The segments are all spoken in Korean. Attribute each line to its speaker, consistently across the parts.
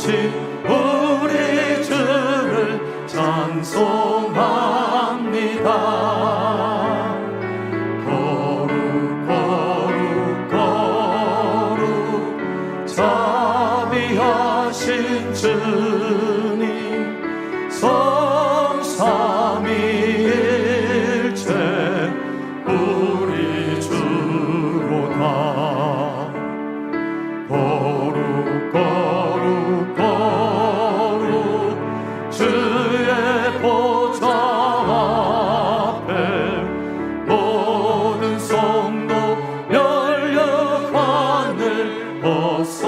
Speaker 1: 우리 주를 찬송합니다. 거룩 거룩 거룩 자비하신 주님 성삼위일체 우리 주로다. 거룩 거룩 거룩 주의 보좌 앞에 모든 성도 열려 관을 벗어드리네.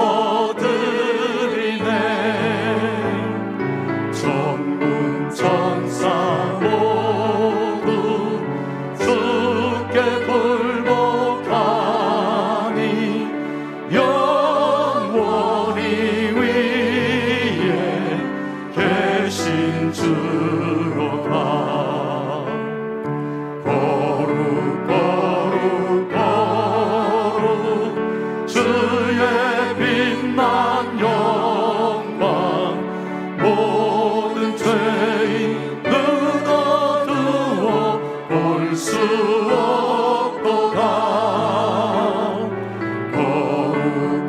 Speaker 1: 전군 천사 모두 주께 굴복하니 영원히 위에 계신 주로다. 거룩 거룩 거룩 주의 빛난 영광 모든 죄인 눈어두어 볼 수 없도다.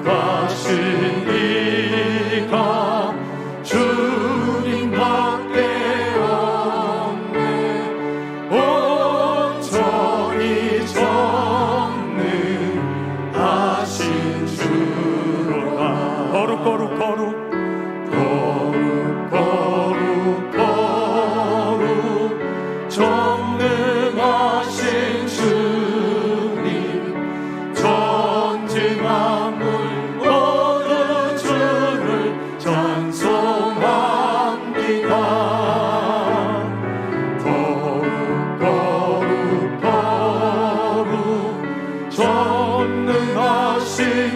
Speaker 1: 거룩하신 이가 주님밖에 없네. 온전히 전능하신 주로다. 거룩 거룩 거룩 거룩 거룩 거룩 전능하신 주님 전지 만물 모두 주를 찬송합니다. 거룩 거룩 거룩 전능하신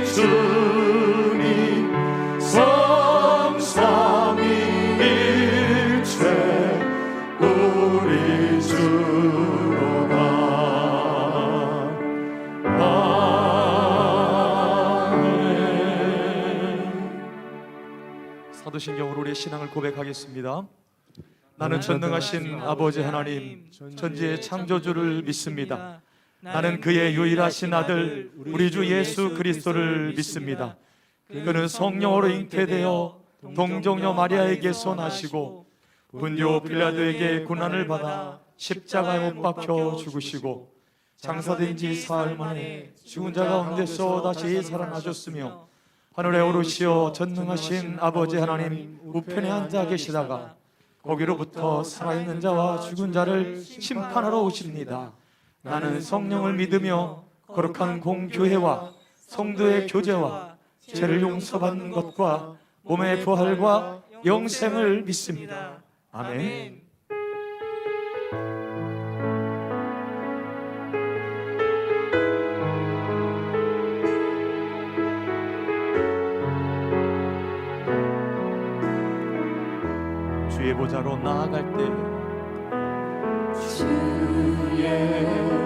Speaker 1: 주님 성삼위일체 우리 주로다. 사도신경으로 우리의 신앙을 고백하겠습니다. 나는 전능하신 아버지 하나님 전지의 창조주를 믿습니다. 나는 그의 유일하신 아들 우리 주 예수 그리스도를 믿습니다. 그는 성령으로 잉태되어 동정녀 마리아에게서 나시고 본요 빌라도에게 고난을 받아 십자가에 못 박혀 죽으시고 장사된 지 사흘 만에 죽은 자 가운데서 다시 살아나셨으며 하늘에 오르시어 전능하신 아버지 하나님 우편에 앉아 계시다가 거기로부터 살아있는 자와 죽은 자를 심판하러 오십니다. 나는 성령을 믿으며 거룩한 공교회와 성도의 교제와 죄를 용서받는 것과 몸의 부활과 영생을 믿습니다. 아멘. 주의 보좌로 나아갈 때
Speaker 2: 주의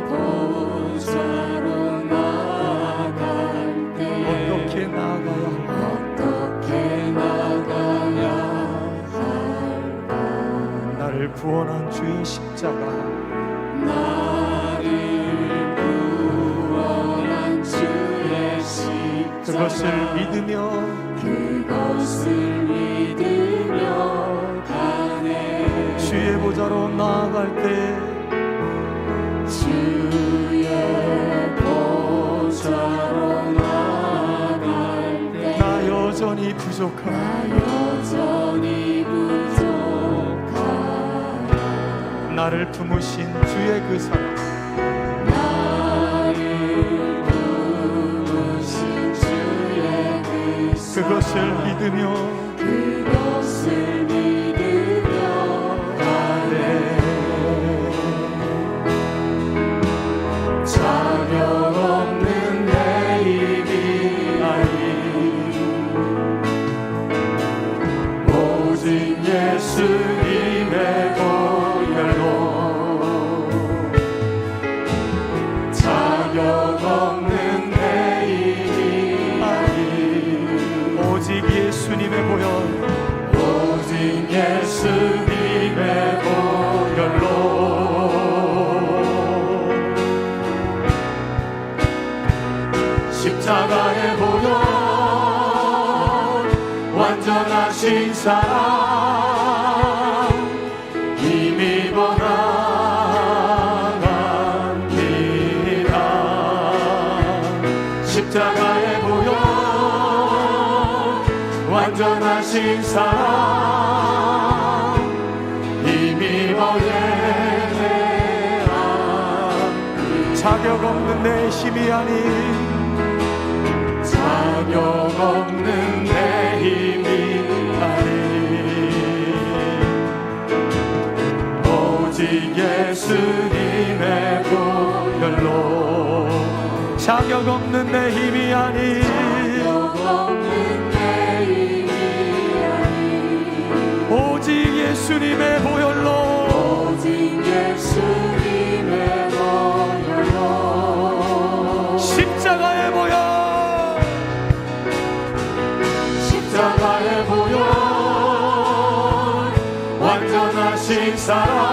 Speaker 2: 보좌로 나아갈 때
Speaker 1: 어떻게 나아가야 할까?
Speaker 2: 어떻게 나가야 할까?
Speaker 1: 나를 구원한 주의 십자가
Speaker 2: 나를 구원한 주의 십자가
Speaker 1: 그것을 믿으며
Speaker 2: 가네.
Speaker 1: 주의 보좌로 나아갈 때
Speaker 2: 주의 보좌로 나아갈 때
Speaker 1: 나 여전히 부족한 나를 품으신 주의 그 사랑
Speaker 2: 나를 품으신 주의 그 사랑
Speaker 1: 그것을 믿으며 가네.
Speaker 2: 자격 없는 내 입이 오직 예수님의 보혈로 자격 없는 내 입이
Speaker 1: 오직 예수 예수님의 보혈,
Speaker 2: 오직 예수님의 보혈로 십자가의 보혈 완전하신 사랑 힘입어 나갑니다. 십자가의 보혈 완전하신 사랑 힘입어 예배합니다.
Speaker 1: 자격 없는 내 힘이 아닌,
Speaker 2: 자격 없는 내 힘이 아닌 오직 예수님의 보혈로
Speaker 1: 자격 없는 내 힘이 아닌,
Speaker 2: 자격 없는 내 힘이 아닌
Speaker 1: 오직 예수님의 보혈로,
Speaker 2: 오직 예수님의 보혈로
Speaker 1: 십자가의 보혈,
Speaker 2: 십자가의 보혈 완전하신 사랑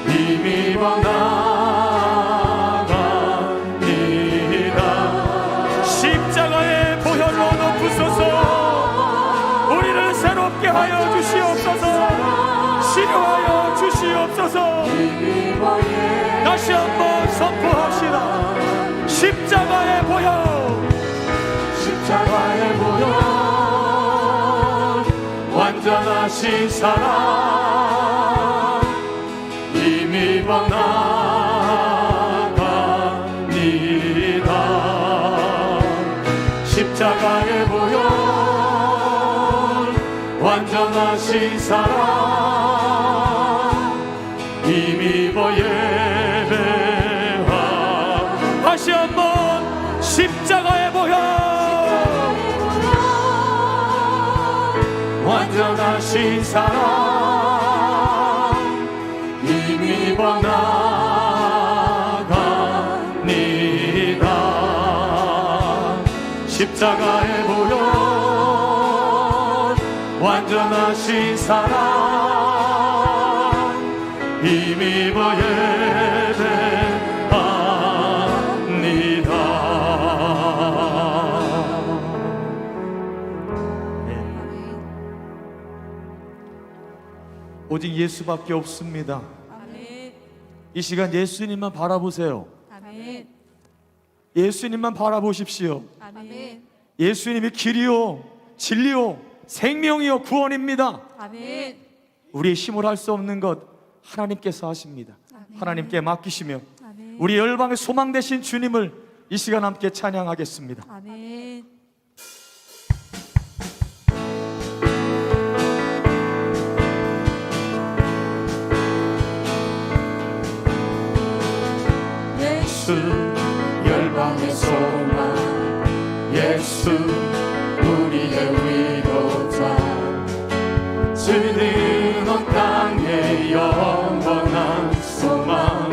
Speaker 2: 힘입어 나갑니다.
Speaker 1: 십자가의 보혈로 높으소서. 우리를 새롭게 하여 주시옵소서. 치료하여 주시옵소서. 다시 한번 선포합시다. 십자가의 보혈,
Speaker 2: 십자가의 보혈 완전하신 사랑 힘입어 나갑니다. 십자가의 보혈 완전하신 사랑 힘입어 예배하.
Speaker 1: 다시 한번 십자가의 보혈,
Speaker 2: 완전하신 사랑 힘입어 나갑니다. 십자가의 보혈 완전하신 사랑 힘입어
Speaker 1: 오직 예수밖에 없습니다.
Speaker 3: 아멘.
Speaker 1: 이 시간 예수님만 바라보세요.
Speaker 3: 아멘.
Speaker 1: 예수님만 바라보십시오.
Speaker 3: 아멘.
Speaker 1: 예수님이 길이요 진리요 생명이요 구원입니다.
Speaker 3: 아멘.
Speaker 1: 우리의 힘으로 할 수 없는 것 하나님께서 하십니다.
Speaker 3: 아멘.
Speaker 1: 하나님께 맡기시며
Speaker 3: 아멘.
Speaker 1: 우리 열방의 소망 되신 주님을 이 시간 함께 찬양하겠습니다.
Speaker 3: 아멘.
Speaker 2: 예수 열방의 소망 예수 우리의 위로자 주는 온 땅의 영원한 소망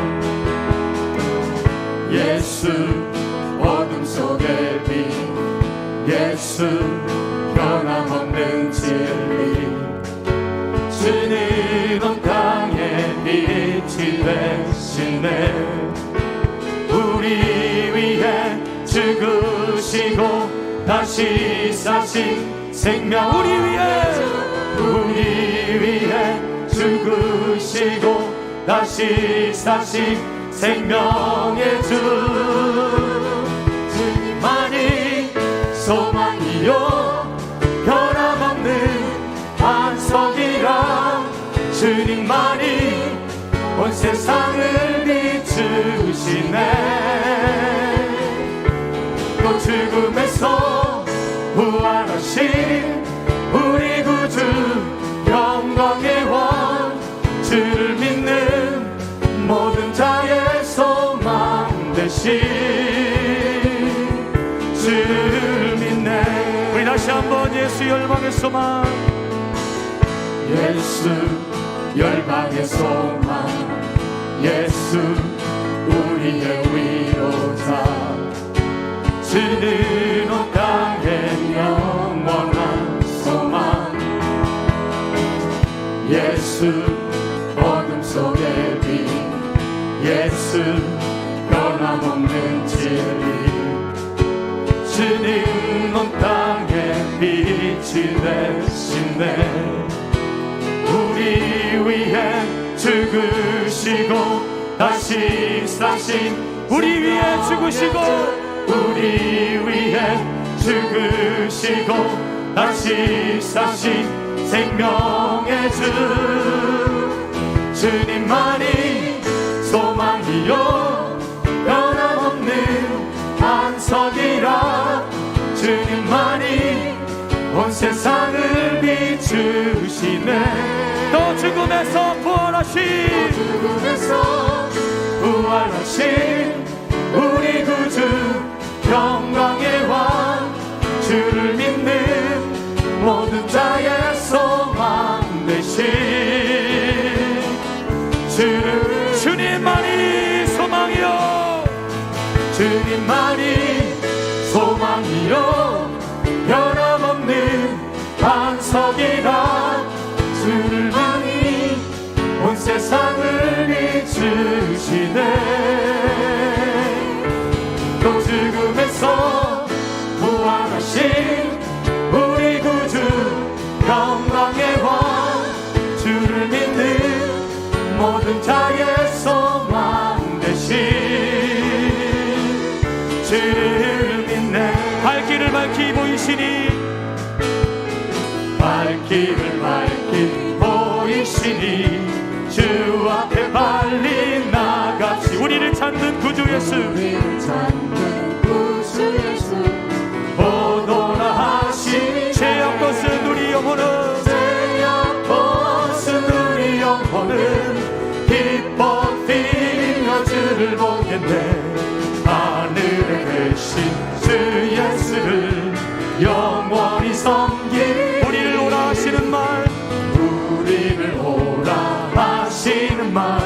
Speaker 2: 예수 어둠 속의 빛 예수 변함없는 진리 주는 온 땅의 빛이 되시네 우리 위해 죽으시고 다시 사신 생명 우리 위해 죽으시고 다시 사신 생명의 주 주님만이 소망이요 변함없는 반석이라 주님만이 온 세상을 비추시네 또 죽음에서 부활하신 우리 구주 영광의 왕 주를 믿는 모든 자의 소망 되신 주를 믿네
Speaker 1: 우리 다시 한번 예수 열방의 소망
Speaker 2: 예수 열방의 소망 예수 우리의 위로자 주는 온 땅의 명 빛이 되시네. 우리 위해 죽으시고 다시 사신
Speaker 1: 우리 위해 죽으시고
Speaker 2: 우리 위해 죽으시고 다시 사신 생명의 주님만이 소망이요 변함없는 반석이라. 주님만이 온 세상을 비추시네.
Speaker 1: 또 죽음에서 부활하신
Speaker 2: 우리 구주 영광의 왕. 주를 믿는 모든 자의 소망 되신
Speaker 1: 주님만이 소망이요
Speaker 2: 주님만이 소망이요 변함없는 반석이라. 주님만이 온 세상을 비추시네. 또 죽음에서 부활하신 우리 구주 영광의 왕. 주를 믿는 모든 자의 소망 되신 주를 믿네.
Speaker 1: 발길을 밝히 보이시니
Speaker 2: 발길을 밝히 보이시니 주 앞에 빨리 나갑시다.
Speaker 1: 우리를 찾는 구주 예수
Speaker 2: 보도라 하시니
Speaker 1: 죄악 벗은 우리 영혼은
Speaker 2: 죄악 벗은 우리 영혼은 기뻐 뛰며 주를 보겠네. 하늘에 계신 주 예수를 영원히 섬기리.
Speaker 1: 우리를 오라 하시는 말
Speaker 2: 우리를 오라 하시는 말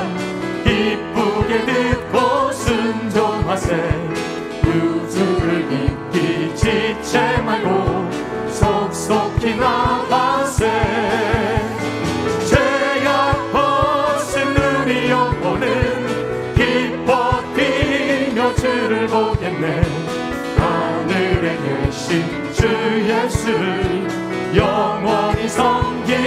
Speaker 2: 기쁘게 듣고 순종하세. 구주를 믿기 지체 말고 속속히 나가세. 죄악 벗은 우리 영혼은 기뻐 뛰며 주를 보겠네. 하늘에 계신 주 예수를 영원히 섬기리.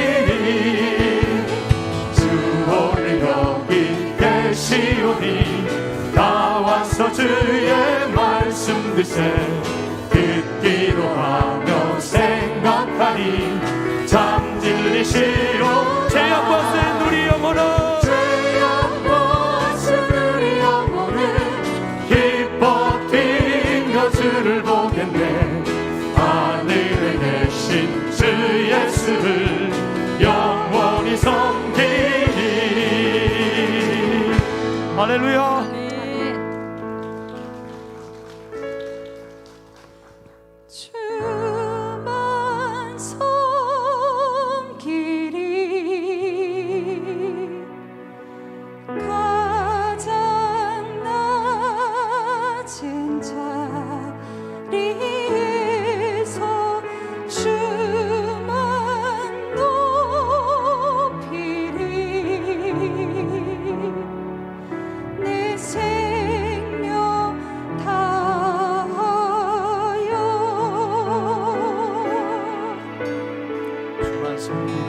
Speaker 2: 주 오늘 여기 계시오니 다 와서 주의 말씀 드세. 듣기로 하며 생각하니 참 진리시오.
Speaker 1: 죄악 벗은 우리 영혼은
Speaker 2: 죄악 벗은 우리 영혼은 기뻐 뛰며 주를 보겠네. 하늘에 계신 주 예수를 영원히 섬기리.
Speaker 1: 할렐루야.
Speaker 3: 주만 섬기리. 가장 낮은 자리에서 주만 높이리. 내 생명 다하여
Speaker 1: 주만 섬기리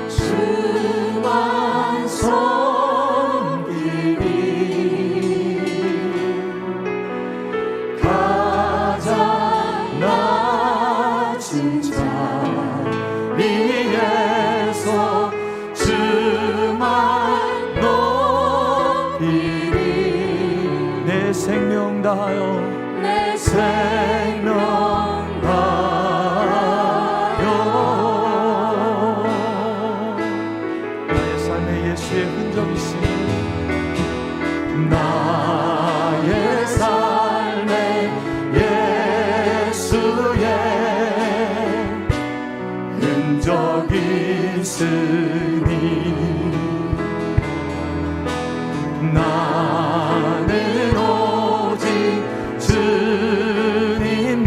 Speaker 2: 주만 섬기리. 가장 낮은 자리에서 주만 높이리.
Speaker 1: 내 생명 다하여
Speaker 2: 내 생명 다하여.
Speaker 1: 나의 삶에 예수의 흔적이 있으니
Speaker 2: 나의 삶에 예수의 흔적이 있으니 나는 오직 주님만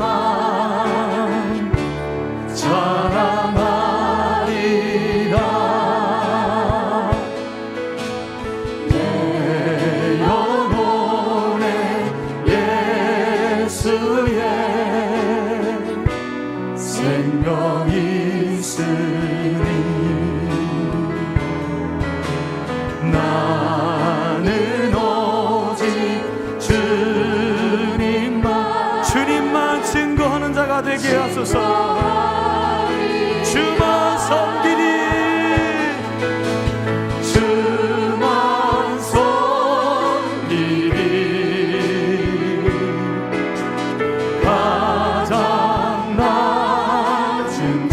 Speaker 2: 자랑하리라. 내 영혼에 예수의 생명이 있으니 나는 오직 주님만
Speaker 1: 증거하는 자가 되게 하소서. 주만 섬기리
Speaker 2: 주만 섬기리 가장 낮은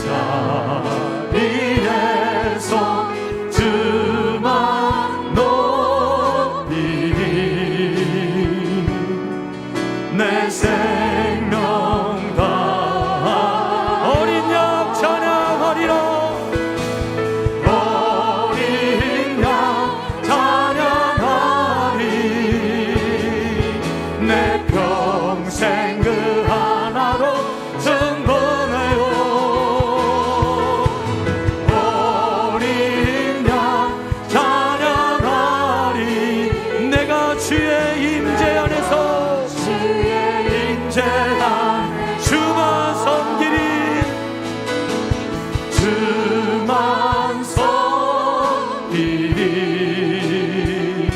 Speaker 2: 자리에서 주만 높이리 내 생명 다
Speaker 1: 어린 양 찬양하리라.
Speaker 2: 어린 양 찬양하리 내 평생 그 하나로 충분해요 어린 양 찬양하리
Speaker 1: 내가 주의 임재 안에서
Speaker 2: 주의 임재 안에
Speaker 1: 주만 섬기리.
Speaker 2: 주만 섬기리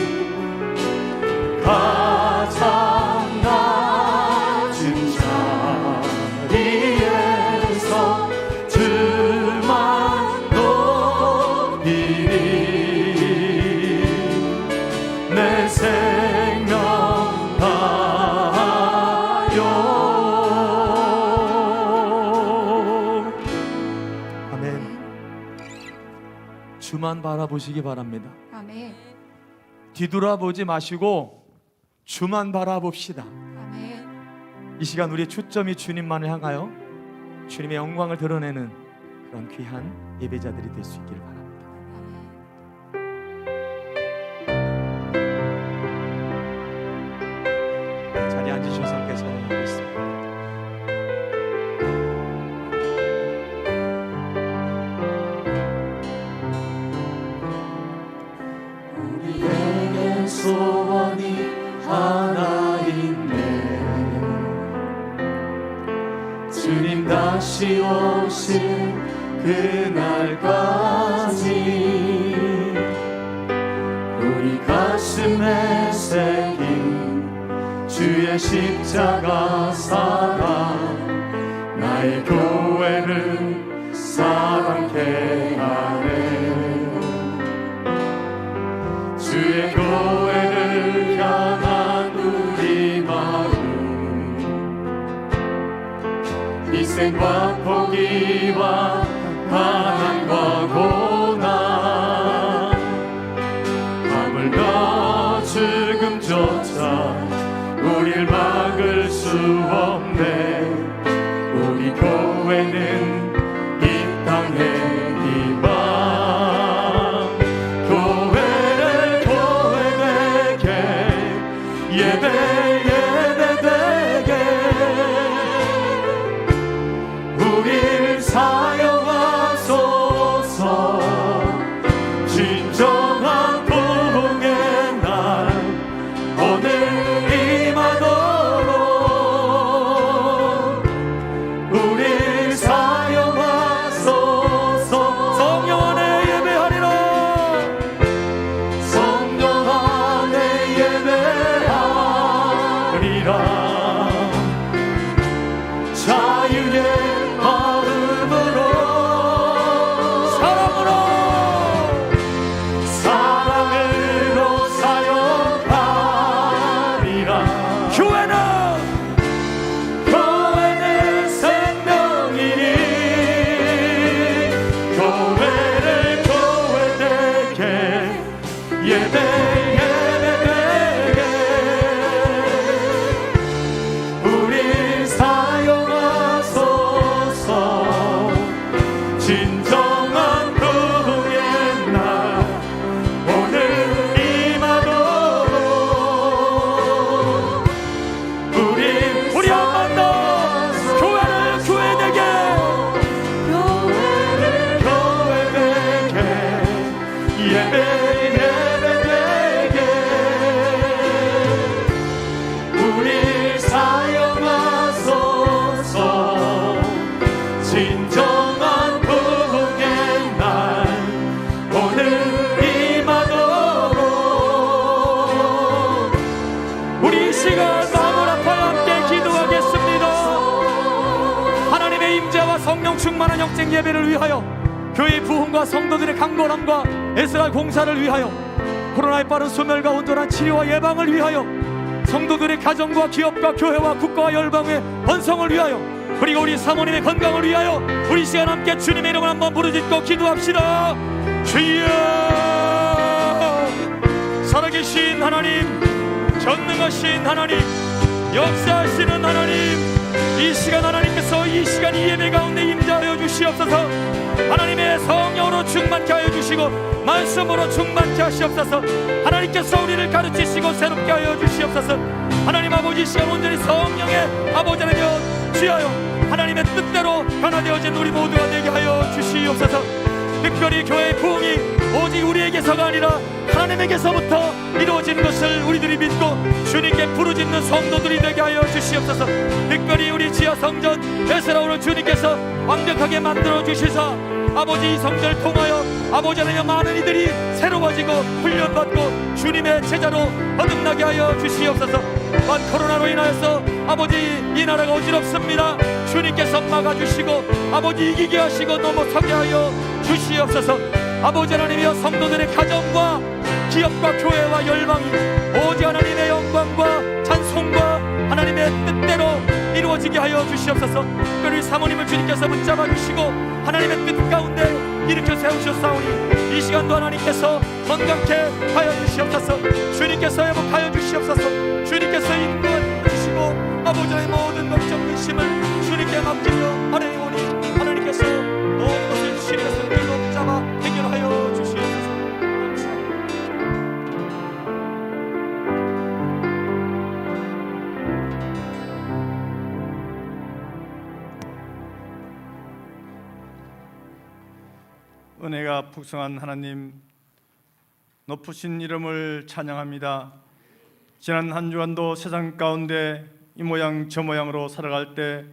Speaker 2: 가장 낮은 자리에서 주만 높이리 내 생명 다하여
Speaker 1: 아멘. 주만 바라보시기 바랍니다.
Speaker 3: 아멘.
Speaker 1: 뒤돌아보지 마시고 주만 바라봅시다.
Speaker 3: 아멘.
Speaker 1: 이 시간 우리의 초점이 주님만을 향하여 주님의 영광을 드러내는 그런 귀한 예배자들이 될 수 있기를 바랍니다. 자리에 앉으셔서 함께 찬양하겠습니다.
Speaker 2: 우리에게 소원이 하나 있네 주님 다시 오실 그날까지 우리 가슴에 새긴 주의 십자가 사랑 나의 교회를 사랑케 하네 주의 교회를 향한 우리 마음 희생과 포기와 가난과 고난 하물며 죽음조차 우릴 막을 수 없네 우리 교회는 이 땅의 희망 예배되게 우릴 사용하소서 진정한 부흥의 날 오늘 임하도록 우릴 사용
Speaker 1: 임재와 성령 충만한 영적 예배를 위하여, 교회의 부흥과 성도들의 강건함과 에스라 공사를 위하여, 코로나의 빠른 소멸과 온전한 치료와 예방을 위하여, 성도들의 가정과 기업과 교회와 국가와 열방의 번성을 위하여, 그리고 우리 사모님의 건강을 위하여 우리 시간 함께 주님의 이름을 한번 부르짖고 기도합시다. 주여, 살아계신 하나님, 전능하신 하나님, 역사하시는 하나님, 이 시간 하나님께서 이 시간 이 예배 가운데 임재하여 주시옵소서. 하나님의 성령으로 충만케 하여 주시고 말씀으로 충만케 하시옵소서. 하나님께서 우리를 가르치시고 새롭게 하여 주시옵소서. 하나님 아버지, 이 시간 온전히 성령의 아버지 하나님 주하여 하나님의 뜻대로 변화되어진 우리 모두가 되게 하여 주시옵소서. 특별히 교회의 부흥이 오직 우리에게서가 아니라 하나님에게서부터 이루어지는 것을 우리들이 믿고 주님께 부르짖는 성도들이 되게 하여 주시옵소서. 특별히 우리 지하 성전 에스라오를 주님께서 완벽하게 만들어 주시사 아버지, 이 성전을 통하여 아버지 하나님 많은 이들이 새로워지고 훈련받고 주님의 제자로 거듭나게 하여 주시옵소서. 또한 코로나로 인하여서 아버지 이 나라가 어지럽습니다. 주님께서 막아주시고 아버지 이기게 하시고 넘어서게 하여 주시옵소서. 아버지 하나님이여, 성도들의 가정과 기업과 교회와 열방이 오직 하나님의 영광과 찬송과 하나님의 뜻대로 이루어지게 하여 주시옵소서. 특별히 사모님을 주님께서 붙잡아 주시고 하나님의 뜻 가운데 일으켜 세우셨사오니 이 시간도 하나님께서 건강케 하여 주시옵소서. 주님께서 회복하여 주시옵소서. 주님께서 인도해 주시고 아버지 하나님의 모든 걱정 근심을 주님께 맡기며 하나님 오니 하나님께서 모든 것을 주시는 것을 우리로 붙잡아 해결하여 주시옵소서.
Speaker 4: 은혜가 풍성한 하나님, 높으신 이름을 찬양합니다. 지난 한 주간도 세상 가운데 이 모양 저 모양으로 살아갈 때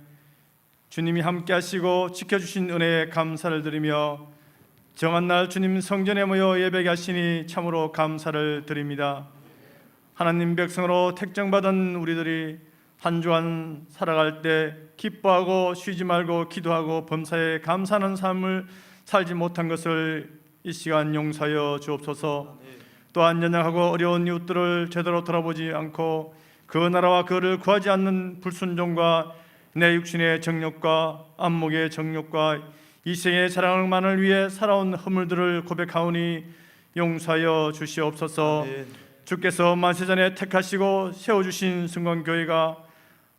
Speaker 4: 주님이 함께 하시고 지켜주신 은혜에 감사를 드리며 정한 날 주님 성전에 모여 예배하게 하시니 참으로 감사를 드립니다. 하나님 백성으로 택정받은 우리들이 한 주간 살아갈 때 기뻐하고 쉬지 말고 기도하고 범사에 감사하는 삶을 살지 못한 것을 이 시간 용서하여 주옵소서. 또한 연약하고 어려운 이웃들을 제대로 돌아보지 않고 그 나라와 그를 구하지 않는 불순종과 내 육신의 정욕과 안목의 정욕과 이생의 자랑만을 위해 살아온 허물들을 고백하오니 용서하여 주시옵소서. 주께서 만세전에 택하시고 세워주신 승관교회가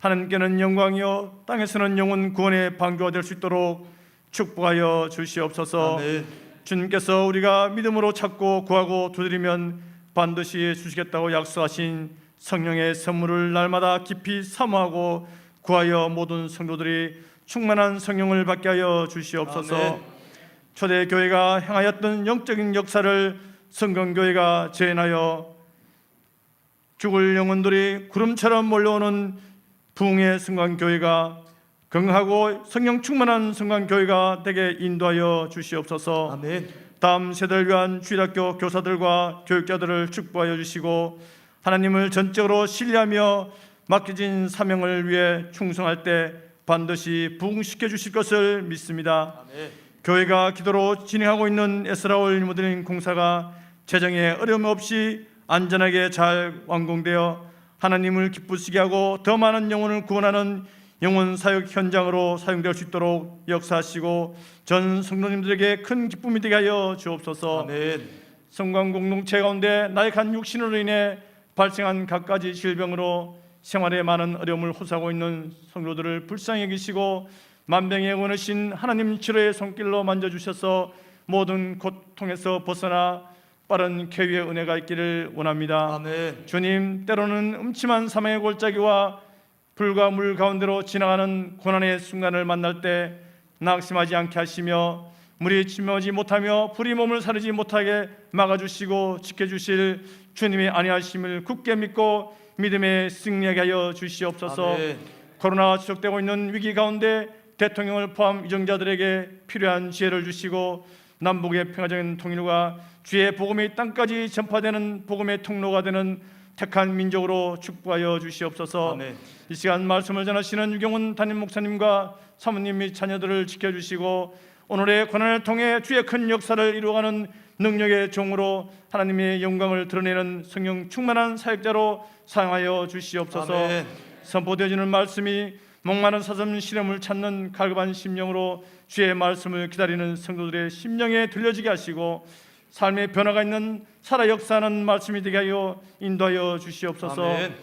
Speaker 4: 하나님께는 영광이요 땅에서는 영혼 구원의 방교가 될 수 있도록 축복하여 주시옵소서.
Speaker 1: 아멘.
Speaker 4: 주님께서 우리가 믿음으로 찾고 구하고 두드리면 반드시 주시겠다고 약속하신 성령의 선물을 날마다 깊이 사모하고 구하여 모든 성도들이 충만한 성령을 받게 하여 주시옵소서.
Speaker 1: 아멘.
Speaker 4: 초대교회가 행하였던 영적인 역사를 성경교회가 재현하여 죽을 영혼들이 구름처럼 몰려오는 부흥의 성광교회가 건강하고 성령 충만한 성광교회가 되게 인도하여 주시옵소서.
Speaker 1: 아멘.
Speaker 4: 다음 세대를 위한 주일학교 교사들과 교육자들을 축복하여 주시고 하나님을 전적으로 신뢰하며 맡겨진 사명을 위해 충성할 때 반드시 부흥시켜 주실 것을 믿습니다.
Speaker 1: 아멘.
Speaker 4: 교회가 기도로 진행하고 있는 에스라올 리모델링 공사가 재정에 어려움 없이 안전하게 잘 완공되어 하나님을 기쁘시게 하고 더 많은 영혼을 구원하는 영혼 사역 현장으로 사용될 수 있도록 역사하시고 전 성도님들에게 큰 기쁨이 되게 하여 주옵소서.
Speaker 1: 아멘.
Speaker 4: 성광 공동체 가운데 나약한 육신으로 인해 발생한 갖가지 질병으로 생활에 많은 어려움을 호소하고 있는 성도들을 불쌍히 여기시고 만병의 원하신 하나님 치료의 손길로 만져주셔서 모든 고통에서 벗어나 빠른 쾌유의 은혜가 있기를 원합니다.
Speaker 1: 아멘.
Speaker 4: 주님, 때로는 음침한 사망의 골짜기와 불과 물 가운데로 지나가는 고난의 순간을 만날 때 낙심하지 않게 하시며 물이 침몰하지 못하며 불이 몸을 사르지 못하게 막아주시고 지켜주실 주님의 안위하심을 굳게 믿고 믿음에 승리하게 하여 주시옵소서.
Speaker 1: 아멘.
Speaker 4: 코로나가 지속되고 있는 위기 가운데 대통령을 포함 위정자들에게 필요한 지혜를 주시고 남북의 평화적인 통일과 주의 복음이 땅까지 전파되는 복음의 통로가 되는 택한 민족으로 축복하여 주시옵소서.
Speaker 1: 아멘.
Speaker 4: 이 시간 말씀을 전하시는 유경훈 담임 목사님과 사모님 및 자녀들을 지켜주시고 오늘의 고난을 통해 주의 큰 역사를 이루어가는 능력의 종으로 하나님의 영광을 드러내는 성령 충만한 사역자로 사용하여 주시옵소서.
Speaker 1: 아멘.
Speaker 4: 선포되어지는 말씀이 목마른 사슴 시름을 찾는 갈급한 심령으로 주의 말씀을 기다리는 성도들의 심령에 들려지게 하시고 삶의 변화가 있는 살아 역사하는 말씀이 되게 하여 인도하여 주시옵소서.
Speaker 1: 아멘.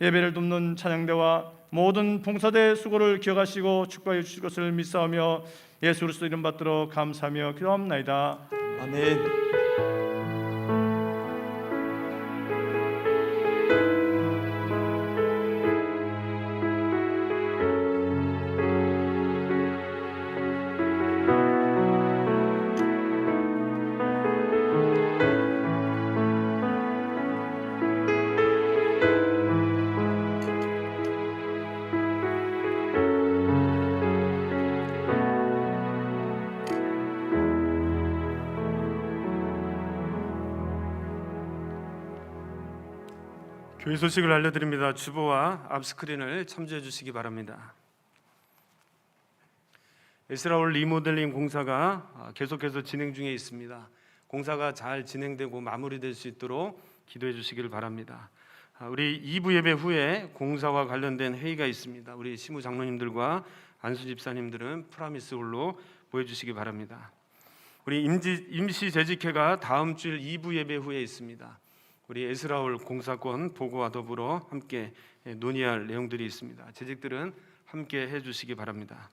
Speaker 4: 예배를 돕는 찬양대와 모든 봉사대 수고를 기억하시고 축복하여 주실 것을 믿사오며 예수 그리스도 이름 받들어 감사하며 기도합나이다.
Speaker 1: 아멘.
Speaker 2: 교회 소식을 알려드립니다. 주보와 앞스크린을 참조해 주시기 바랍니다. 에스라올 리모델링 공사가 계속해서 진행 중에 있습니다. 공사가 잘 진행되고 마무리될 수 있도록 기도해 주시기를 바랍니다. 우리 2부 예배 후에 공사와 관련된 회의가 있습니다. 우리 시무 장로님들과 안수 집사님들은 프라미스 홀로 모여 주시기 바랍니다. 우리 임시 재직회가 다음 주일 2부 예배 후에 있습니다. 우리 에스라올 공사권 보고와 더불어 함께 논의할 내용들이 있습니다. 재직들은 함께 해주시기 바랍니다.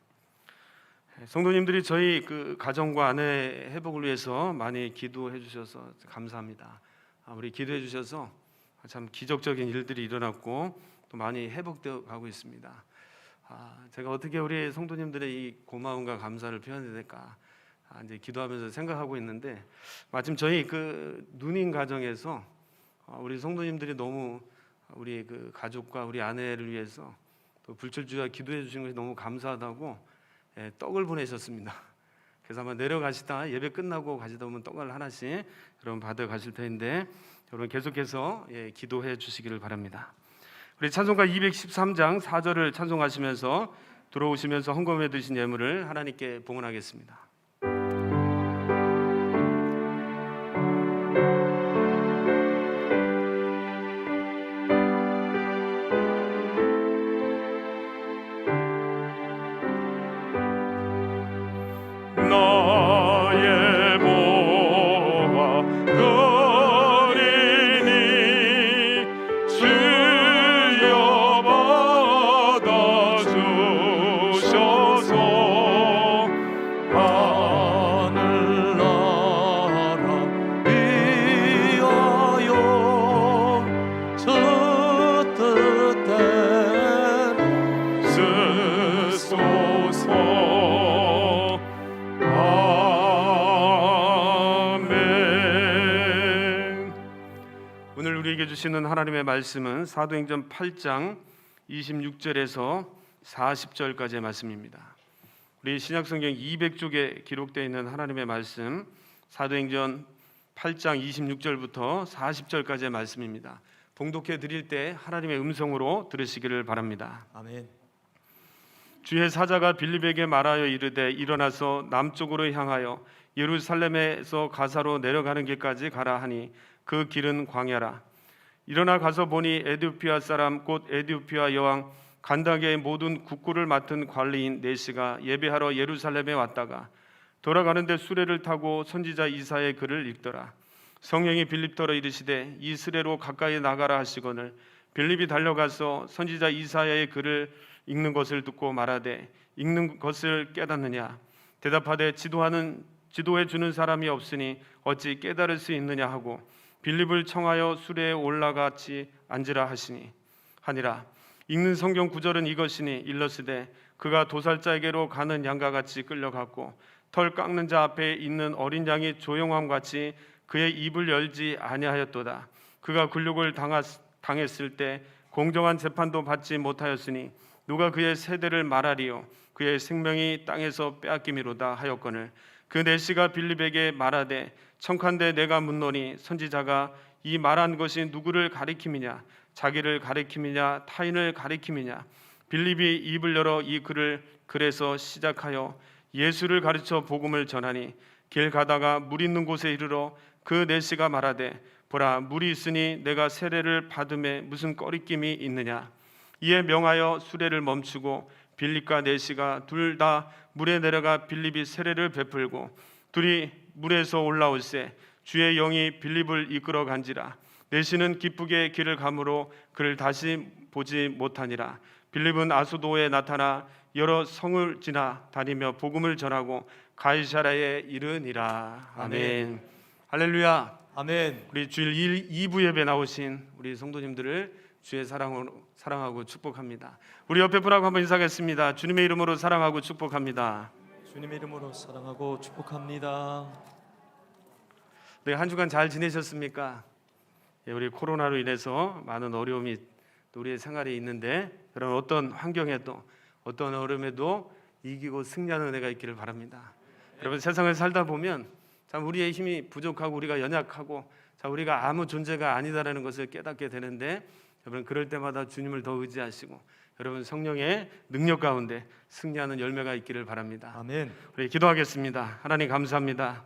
Speaker 2: 성도님들이 저희 가정과 아내 회복을 위해서 많이 기도해 주셔서 감사합니다. 우리 기도해 주셔서 참 기적적인 일들이 일어났고 또 많이 회복되어 가고 있습니다. 제가 어떻게 우리 성도님들의 이 고마움과 감사를 표현해야 될까 이제 기도하면서 생각하고 있는데 마침 저희 누님 가정에서 우리 성도님들이 너무 우리 가족과 우리 아내를 위해서 또 불철주야 기도해 주신 것이 너무 감사하다고 떡을 보내셨습니다. 그래서 아마 내려가시다 예배 끝나고 가시다 보면 떡을 하나씩 여러분 받아 가실 텐데 여러분 계속해서 기도해 주시기를 바랍니다. 우리 찬송가 213장 4절을 찬송하시면서 들어오시면서 헌금해 드신 예물을 하나님께 봉헌하겠습니다.
Speaker 1: 나의 보화 그리니 주여 받아주셔서 하늘나라 위하여 저 뜻대로 쓰소서.
Speaker 2: 오늘 우리에게 주시는 하나님의 말씀은 사도행전 8장 26절에서 40절까지의 말씀입니다. 우리 신약성경 200쪽에 기록되어 있는 하나님의 말씀 사도행전 8장 26절부터 40절까지의 말씀입니다. 봉독해 드릴 때 하나님의 음성으로 들으시기를 바랍니다.
Speaker 1: 아멘.
Speaker 2: 주의 사자가 빌립에게 말하여 이르되 일어나서 남쪽으로 향하여 예루살렘에서 가사로 내려가는 길까지 가라 하니 그 길은 광야라. 일어나 가서 보니 에디오피아 사람 곧 에디오피아 여왕 간다게의 모든 국구를 맡은 관리인 네시가 예배하러 예루살렘에 왔다가 돌아가는데 수레를 타고 선지자 이사야의 글을 읽더라. 성령이 빌립더러 이르시되 이 수레로 가까이 나가라 하시거늘 빌립이 달려가서 선지자 이사야의 글을 읽는 것을 듣고 말하되 읽는 것을 깨닫느냐 대답하되 지도해 주는 사람이 없으니 어찌 깨달을 수 있느냐 하고 빌립을 청하여 수레에 올라같이 앉으라 하니라. 읽는 성경 구절은 이것이니 일러스되 그가 도살자에게로 가는 양과 같이 끌려갔고 털 깎는 자 앞에 있는 어린 양이 조용함 같이 그의 입을 열지 아니하였도다. 그가 굴욕을 당했을 때 공정한 재판도 받지 못하였으니 누가 그의 세대를 말하리요 그의 생명이 땅에서 빼앗김이로다 하였거늘 그 네시가 빌립에게 말하되 청컨대 내가 묻노니 선지자가 이 말한 것이 누구를 가리킴이냐? 자기를 가리킴이냐? 타인을 가리킴이냐? 빌립이 입을 열어 이 글을 그래서 시작하여 예수를 가르쳐 복음을 전하니 길 가다가 물 있는 곳에 이르러 그 내시가 말하되 보라 물이 있으니 내가 세례를 받음에 무슨 꺼리낌이 있느냐? 이에 명하여 수레를 멈추고 빌립과 내시가 둘 다 물에 내려가 빌립이 세례를 베풀고 둘이 물에서 올라올새 주의 영이 빌립을 이끌어 간지라. 내시는 기쁘게 길을 가므로 그를 다시 보지 못하니라. 빌립은 아수도에 나타나 여러 성을 지나 다니며 복음을 전하고 가이사랴에 이르니라. 아멘. 할렐루야.
Speaker 1: 아멘.
Speaker 2: 우리 주일 2부 예배 나오신 우리 성도님들을 주의 사랑으로 사랑하고 축복합니다. 우리 옆에 분하고 한번 인사하겠습니다. 주님의 이름으로 사랑하고 축복합니다.
Speaker 1: 주님의 이름으로 사랑하고 축복합니다.
Speaker 2: 네, 한 주간 잘 지내셨습니까? 예, 우리 코로나로 인해서 많은 어려움이 또 우리의 생활에 있는데 그런 어떤 환경에도 어떤 어려움에도 이기고 승리하는 은혜가 있기를 바랍니다. 여러분 세상을 살다 보면 참 우리의 힘이 부족하고 우리가 연약하고 참 우리가 아무 존재가 아니다라는 것을 깨닫게 되는데 여러분 그럴 때마다 주님을 더 의지하시고 여러분 성령의 능력 가운데 승리하는 열매가 있기를 바랍니다.
Speaker 1: 아멘.
Speaker 2: 우리 기도하겠습니다. 하나님 감사합니다.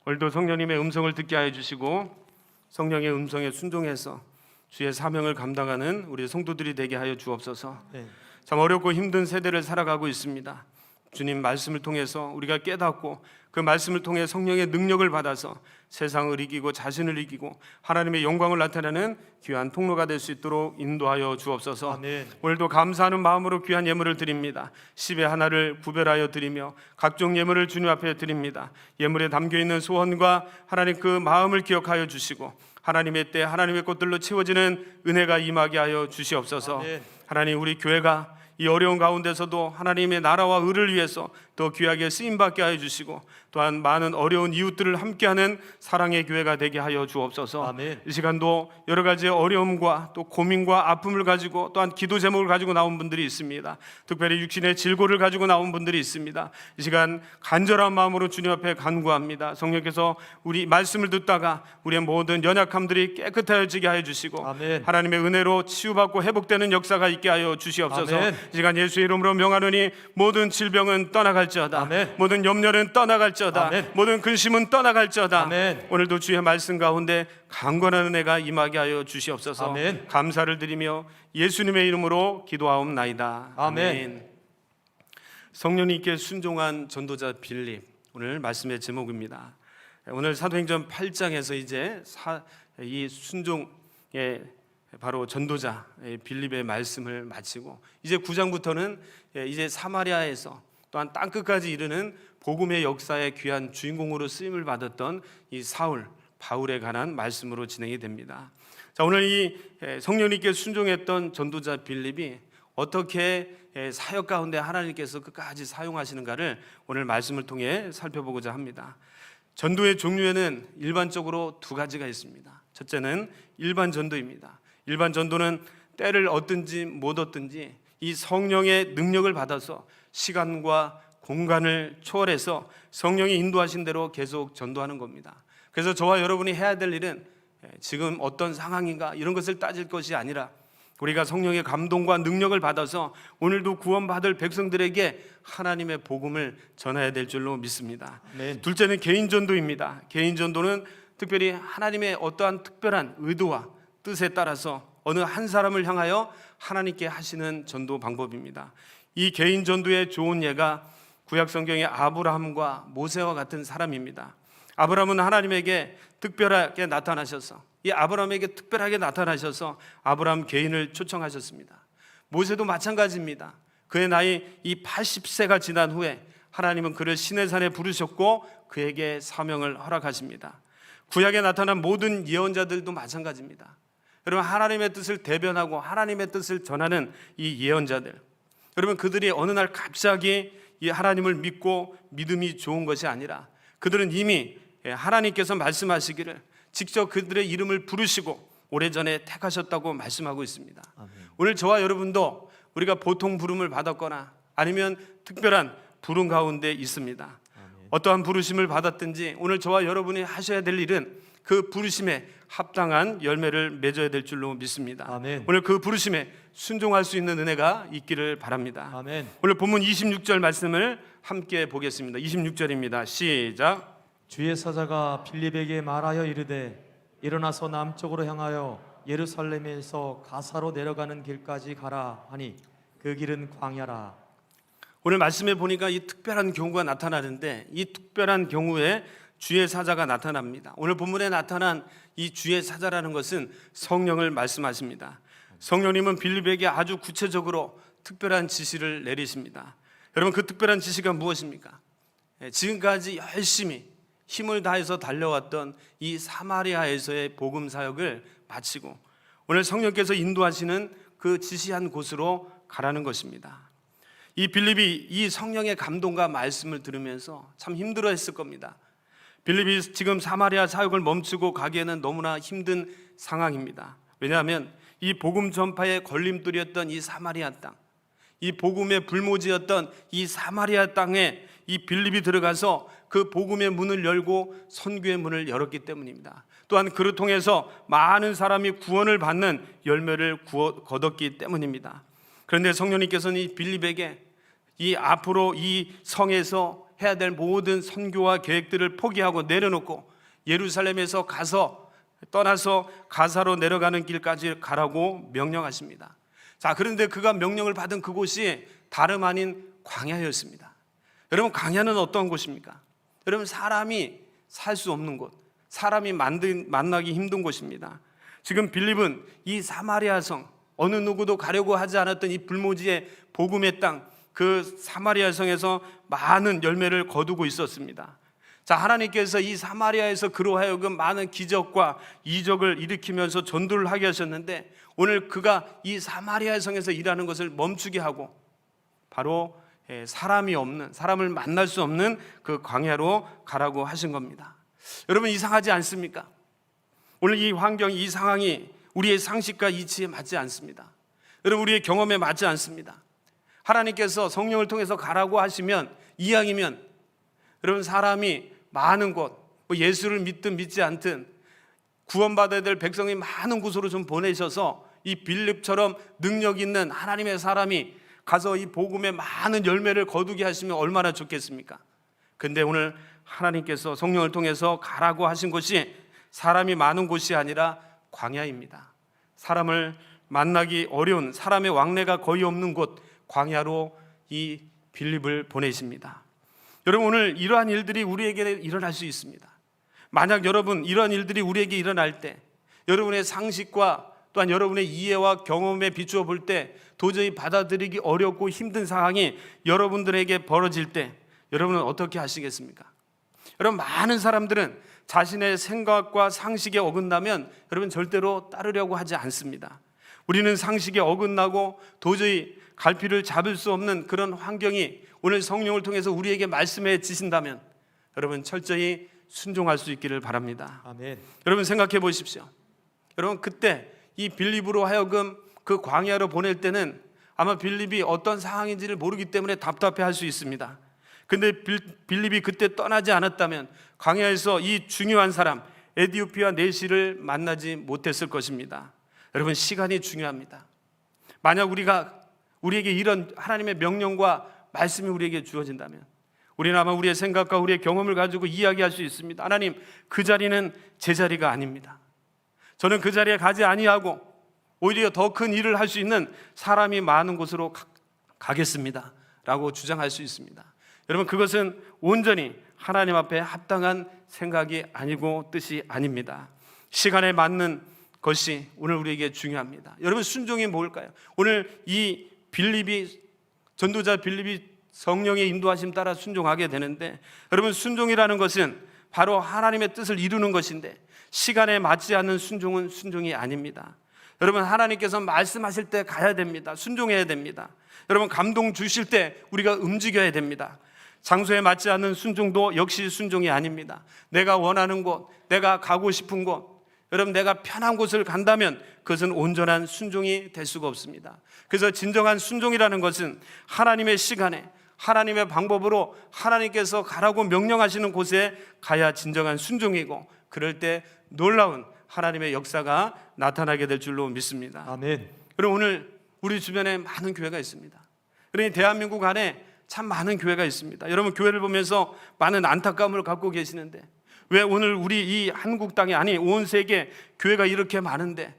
Speaker 2: 오늘도 성령님의 음성을 듣게 하여 주시고 성령의 음성에 순종해서 주의 사명을 감당하는 우리 성도들이 되게 하여 주옵소서.
Speaker 1: 네.
Speaker 2: 참 어렵고 힘든 세대를 살아가고 있습니다. 주님 말씀을 통해서 우리가 깨닫고 그 말씀을 통해 성령의 능력을 받아서 세상을 이기고 자신을 이기고 하나님의 영광을 나타내는 귀한 통로가 될 수 있도록 인도하여 주옵소서.
Speaker 1: 아멘.
Speaker 2: 오늘도 감사하는 마음으로 귀한 예물을 드립니다. 10의 하나를 구별하여 드리며 각종 예물을 주님 앞에 드립니다. 예물에 담겨있는 소원과 하나님 그 마음을 기억하여 주시고 하나님의 때 하나님의 것들로 채워지는 은혜가 임하게 하여 주시옵소서.
Speaker 1: 아멘.
Speaker 2: 하나님 우리 교회가 이 어려운 가운데서도 하나님의 나라와 의를 위해서 더 귀하게 쓰임받게 하여 주시고 또한 많은 어려운 이웃들을 함께하는 사랑의 교회가 되게 하여 주옵소서.
Speaker 1: 아멘.
Speaker 2: 이 시간도 여러 가지 어려움과 또 고민과 아픔을 가지고 또한 기도 제목을 가지고 나온 분들이 있습니다. 특별히 육신의 질고를 가지고 나온 분들이 있습니다. 이 시간 간절한 마음으로 주님 앞에 간구합니다. 성령께서 우리 말씀을 듣다가 우리의 모든 연약함들이 깨끗해지게 하여 주시고
Speaker 1: 아멘.
Speaker 2: 하나님의 은혜로 치유받고 회복되는 역사가 있게 하여 주시옵소서.
Speaker 1: 아멘.
Speaker 2: 이 시간 예수의 이름으로 명하노니 모든 질병은 떠나갈지어다.
Speaker 1: 아멘.
Speaker 2: 모든 염려는 떠나갈지어다.
Speaker 1: 아멘.
Speaker 2: 모든 근심은 떠나갈지어다.
Speaker 1: 아멘.
Speaker 2: 오늘도 주의 말씀 가운데 강건한 은혜가 임하게 하여 주시옵소서.
Speaker 1: 아멘.
Speaker 2: 감사를 드리며 예수님의 이름으로 기도하옵나이다.
Speaker 1: 아멘.
Speaker 2: 성령님께 순종한 전도자 빌립, 오늘 말씀의 제목입니다. 오늘 사도행전 8장에서 이제 이 순종의 바로 전도자 빌립의 말씀을 마치고 이제 9장부터는 이제 사마리아에서 또한 땅끝까지 이르는 복음의 역사의 귀한 주인공으로 쓰임을 받았던 이 사울 바울에 관한 말씀으로 진행이 됩니다. 자, 오늘 이 성령님께 순종했던 전도자 빌립이 어떻게 사역 가운데 하나님께서 끝까지 사용하시는가를 오늘 말씀을 통해 살펴보고자 합니다. 전도의 종류에는 일반적으로 두 가지가 있습니다. 첫째는 일반 전도입니다. 일반 전도는 때를 얻든지 못 얻든지 이 성령의 능력을 받아서 시간과 공간을 초월해서 성령이 인도하신 대로 계속 전도하는 겁니다. 그래서 저와 여러분이 해야 될 일은 지금 어떤 상황인가 이런 것을 따질 것이 아니라 우리가 성령의 감동과 능력을 받아서 오늘도 구원받을 백성들에게 하나님의 복음을 전해야 될 줄로 믿습니다.
Speaker 1: 아멘.
Speaker 2: 둘째는 개인 전도입니다. 개인 전도는 특별히 하나님의 어떠한 특별한 의도와 뜻에 따라서 어느 한 사람을 향하여 하나님께 하시는 전도 방법입니다. 이 개인 전도의 좋은 예가 구약 성경의 아브라함과 모세와 같은 사람입니다. 아브라함은 하나님에게 특별하게 나타나셔서 이 아브라함에게 특별하게 나타나셔서 아브라함 개인을 초청하셨습니다. 모세도 마찬가지입니다. 그의 나이 이 80세가 지난 후에 하나님은 그를 시내산에 부르셨고 그에게 사명을 허락하십니다. 구약에 나타난 모든 예언자들도 마찬가지입니다. 여러분 하나님의 뜻을 대변하고 하나님의 뜻을 전하는 이 예언자들, 여러분 그들이 어느 날 갑자기 이 하나님을 믿고 믿음이 좋은 것이 아니라 그들은 이미 하나님께서 말씀하시기를 직접 그들의 이름을 부르시고 오래전에 택하셨다고 말씀하고 있습니다.
Speaker 1: 아멘.
Speaker 2: 오늘 저와 여러분도 우리가 보통 부름을 받았거나 아니면 특별한 부름 가운데 있습니다.
Speaker 1: 아멘.
Speaker 2: 어떠한 부르심을 받았든지 오늘 저와 여러분이 하셔야 될 일은 그 부르심에 합당한 열매를 맺어야 될 줄로 믿습니다.
Speaker 1: 아멘.
Speaker 2: 오늘 그 부르심에 순종할 수 있는 은혜가 있기를 바랍니다.
Speaker 1: 아멘.
Speaker 2: 오늘 본문 26절 말씀을 함께 보겠습니다. 26절입니다. 시작.
Speaker 1: 주의 사자가 빌립에게 말하여 이르되 일어나서 남쪽으로 향하여 예루살렘에서 가사로 내려가는 길까지 가라 하니 그 길은 광야라.
Speaker 2: 오늘 말씀에 보니까 이 특별한 경우가 나타나는데 이 특별한 경우에 주의 사자가 나타납니다. 오늘 본문에 나타난 이 주의 사자라는 것은 성령을 말씀하십니다. 성령님은 빌립에게 아주 구체적으로 특별한 지시를 내리십니다. 여러분, 그 특별한 지시가 무엇입니까? 지금까지 열심히 힘을 다해서 달려왔던 이 사마리아에서의 복음 사역을 마치고 오늘 성령께서 인도하시는 그 지시한 곳으로 가라는 것입니다. 이 빌립이 이 성령의 감동과 말씀을 들으면서 참 힘들어했을 겁니다. 빌립이 지금 사마리아 사역을 멈추고 가기에는 너무나 힘든 상황입니다. 왜냐하면 이 복음 전파의 걸림돌이었던 이 사마리아 땅, 이 복음의 불모지였던 이 사마리아 땅에 이 빌립이 들어가서 그 복음의 문을 열고 선교의 문을 열었기 때문입니다. 또한 그를 통해서 많은 사람이 구원을 받는 열매를 거뒀기 때문입니다. 그런데 성령님께서는 이 빌립에게 이 앞으로 이 성에서 해야 될 모든 선교와 계획들을 포기하고 내려놓고 예루살렘에서 떠나서 가사로 내려가는 길까지 가라고 명령하십니다. 자, 그런데 그가 명령을 받은 그곳이 다름 아닌 광야였습니다. 여러분, 광야는 어떤 곳입니까? 여러분, 사람이 살 수 없는 곳, 사람이 만나기 힘든 곳입니다. 지금 빌립은 이 사마리아 성, 어느 누구도 가려고 하지 않았던 이 불모지의 복음의 땅, 그 사마리아 성에서 많은 열매를 거두고 있었습니다. 자, 하나님께서 이 사마리아에서 그로 하여금 많은 기적과 이적을 일으키면서 전도를 하게 하셨는데 오늘 그가 이 사마리아 성에서 일하는 것을 멈추게 하고 바로 사람을 만날 수 없는 그 광야로 가라고 하신 겁니다. 여러분, 이상하지 않습니까? 오늘 이 환경이, 이 상황이 우리의 상식과 이치에 맞지 않습니다. 여러분, 우리의 경험에 맞지 않습니다. 하나님께서 성령을 통해서 가라고 하시면, 이왕이면 여러분, 사람이 많은 곳, 예수를 믿든 믿지 않든 구원받아야 될 백성이 많은 곳으로 좀 보내셔서 이 빌립처럼 능력 있는 하나님의 사람이 가서 이 복음의 많은 열매를 거두게 하시면 얼마나 좋겠습니까? 근데 오늘 하나님께서 성령을 통해서 가라고 하신 곳이 사람이 많은 곳이 아니라 광야입니다. 사람을 만나기 어려운, 사람의 왕래가 거의 없는 곳 광야로 이 빌립을 보내십니다. 여러분, 오늘 이러한 일들이 우리에게 일어날 수 있습니다. 만약 여러분 이러한 일들이 우리에게 일어날 때 여러분의 상식과 또한 여러분의 이해와 경험에 비추어 볼 때 도저히 받아들이기 어렵고 힘든 상황이 여러분들에게 벌어질 때 여러분은 어떻게 하시겠습니까? 여러분, 많은 사람들은 자신의 생각과 상식에 어긋나면 여러분 절대로 따르려고 하지 않습니다. 우리는 상식에 어긋나고 도저히 갈피를 잡을 수 없는 그런 환경이 오늘 성령을 통해서 우리에게 말씀해 주신다면 여러분 철저히 순종할 수 있기를 바랍니다.
Speaker 1: 아멘.
Speaker 2: 여러분, 생각해 보십시오. 여러분, 그때 이 빌립으로 하여금 그 광야로 보낼 때는 아마 빌립이 어떤 상황인지를 모르기 때문에 답답해할 수 있습니다. 근데 빌립이 그때 떠나지 않았다면 광야에서 이 중요한 사람 에디오피아 내시를 만나지 못했을 것입니다. 여러분, 시간이 중요합니다. 만약 우리에게 이런 하나님의 명령과 말씀이 우리에게 주어진다면 우리는 아마 우리의 생각과 우리의 경험을 가지고 이야기할 수 있습니다. 하나님, 그 자리는 제 자리가 아닙니다. 저는 그 자리에 가지 아니하고 오히려 더 큰 일을 할 수 있는 사람이 많은 곳으로 가겠습니다 라고 주장할 수 있습니다. 여러분, 그것은 온전히 하나님 앞에 합당한 생각이 아니고 뜻이 아닙니다. 시간에 맞는 것이 오늘 우리에게 중요합니다. 여러분, 순종이 뭘까요? 오늘 이 전도자 빌립이 성령의 인도하심 따라 순종하게 되는데 여러분, 순종이라는 것은 바로 하나님의 뜻을 이루는 것인데 시간에 맞지 않는 순종은 순종이 아닙니다. 여러분, 하나님께서 말씀하실 때 가야 됩니다. 순종해야 됩니다. 여러분, 감동 주실 때 우리가 움직여야 됩니다. 장소에 맞지 않는 순종도 역시 순종이 아닙니다. 내가 원하는 곳, 내가 가고 싶은 곳, 여러분, 내가 편한 곳을 간다면 그것은 온전한 순종이 될 수가 없습니다. 그래서 진정한 순종이라는 것은 하나님의 시간에 하나님의 방법으로 하나님께서 가라고 명령하시는 곳에 가야 진정한 순종이고, 그럴 때 놀라운 하나님의 역사가 나타나게 될 줄로 믿습니다.
Speaker 5: 아멘.
Speaker 2: 그럼 오늘 우리 주변에 많은 교회가 있습니다. 그러니 대한민국 안에 참 많은 교회가 있습니다. 여러분, 교회를 보면서 많은 안타까움을 갖고 계시는데, 왜 오늘 우리 이 한국 땅에, 아니 온 세계 교회가 이렇게 많은데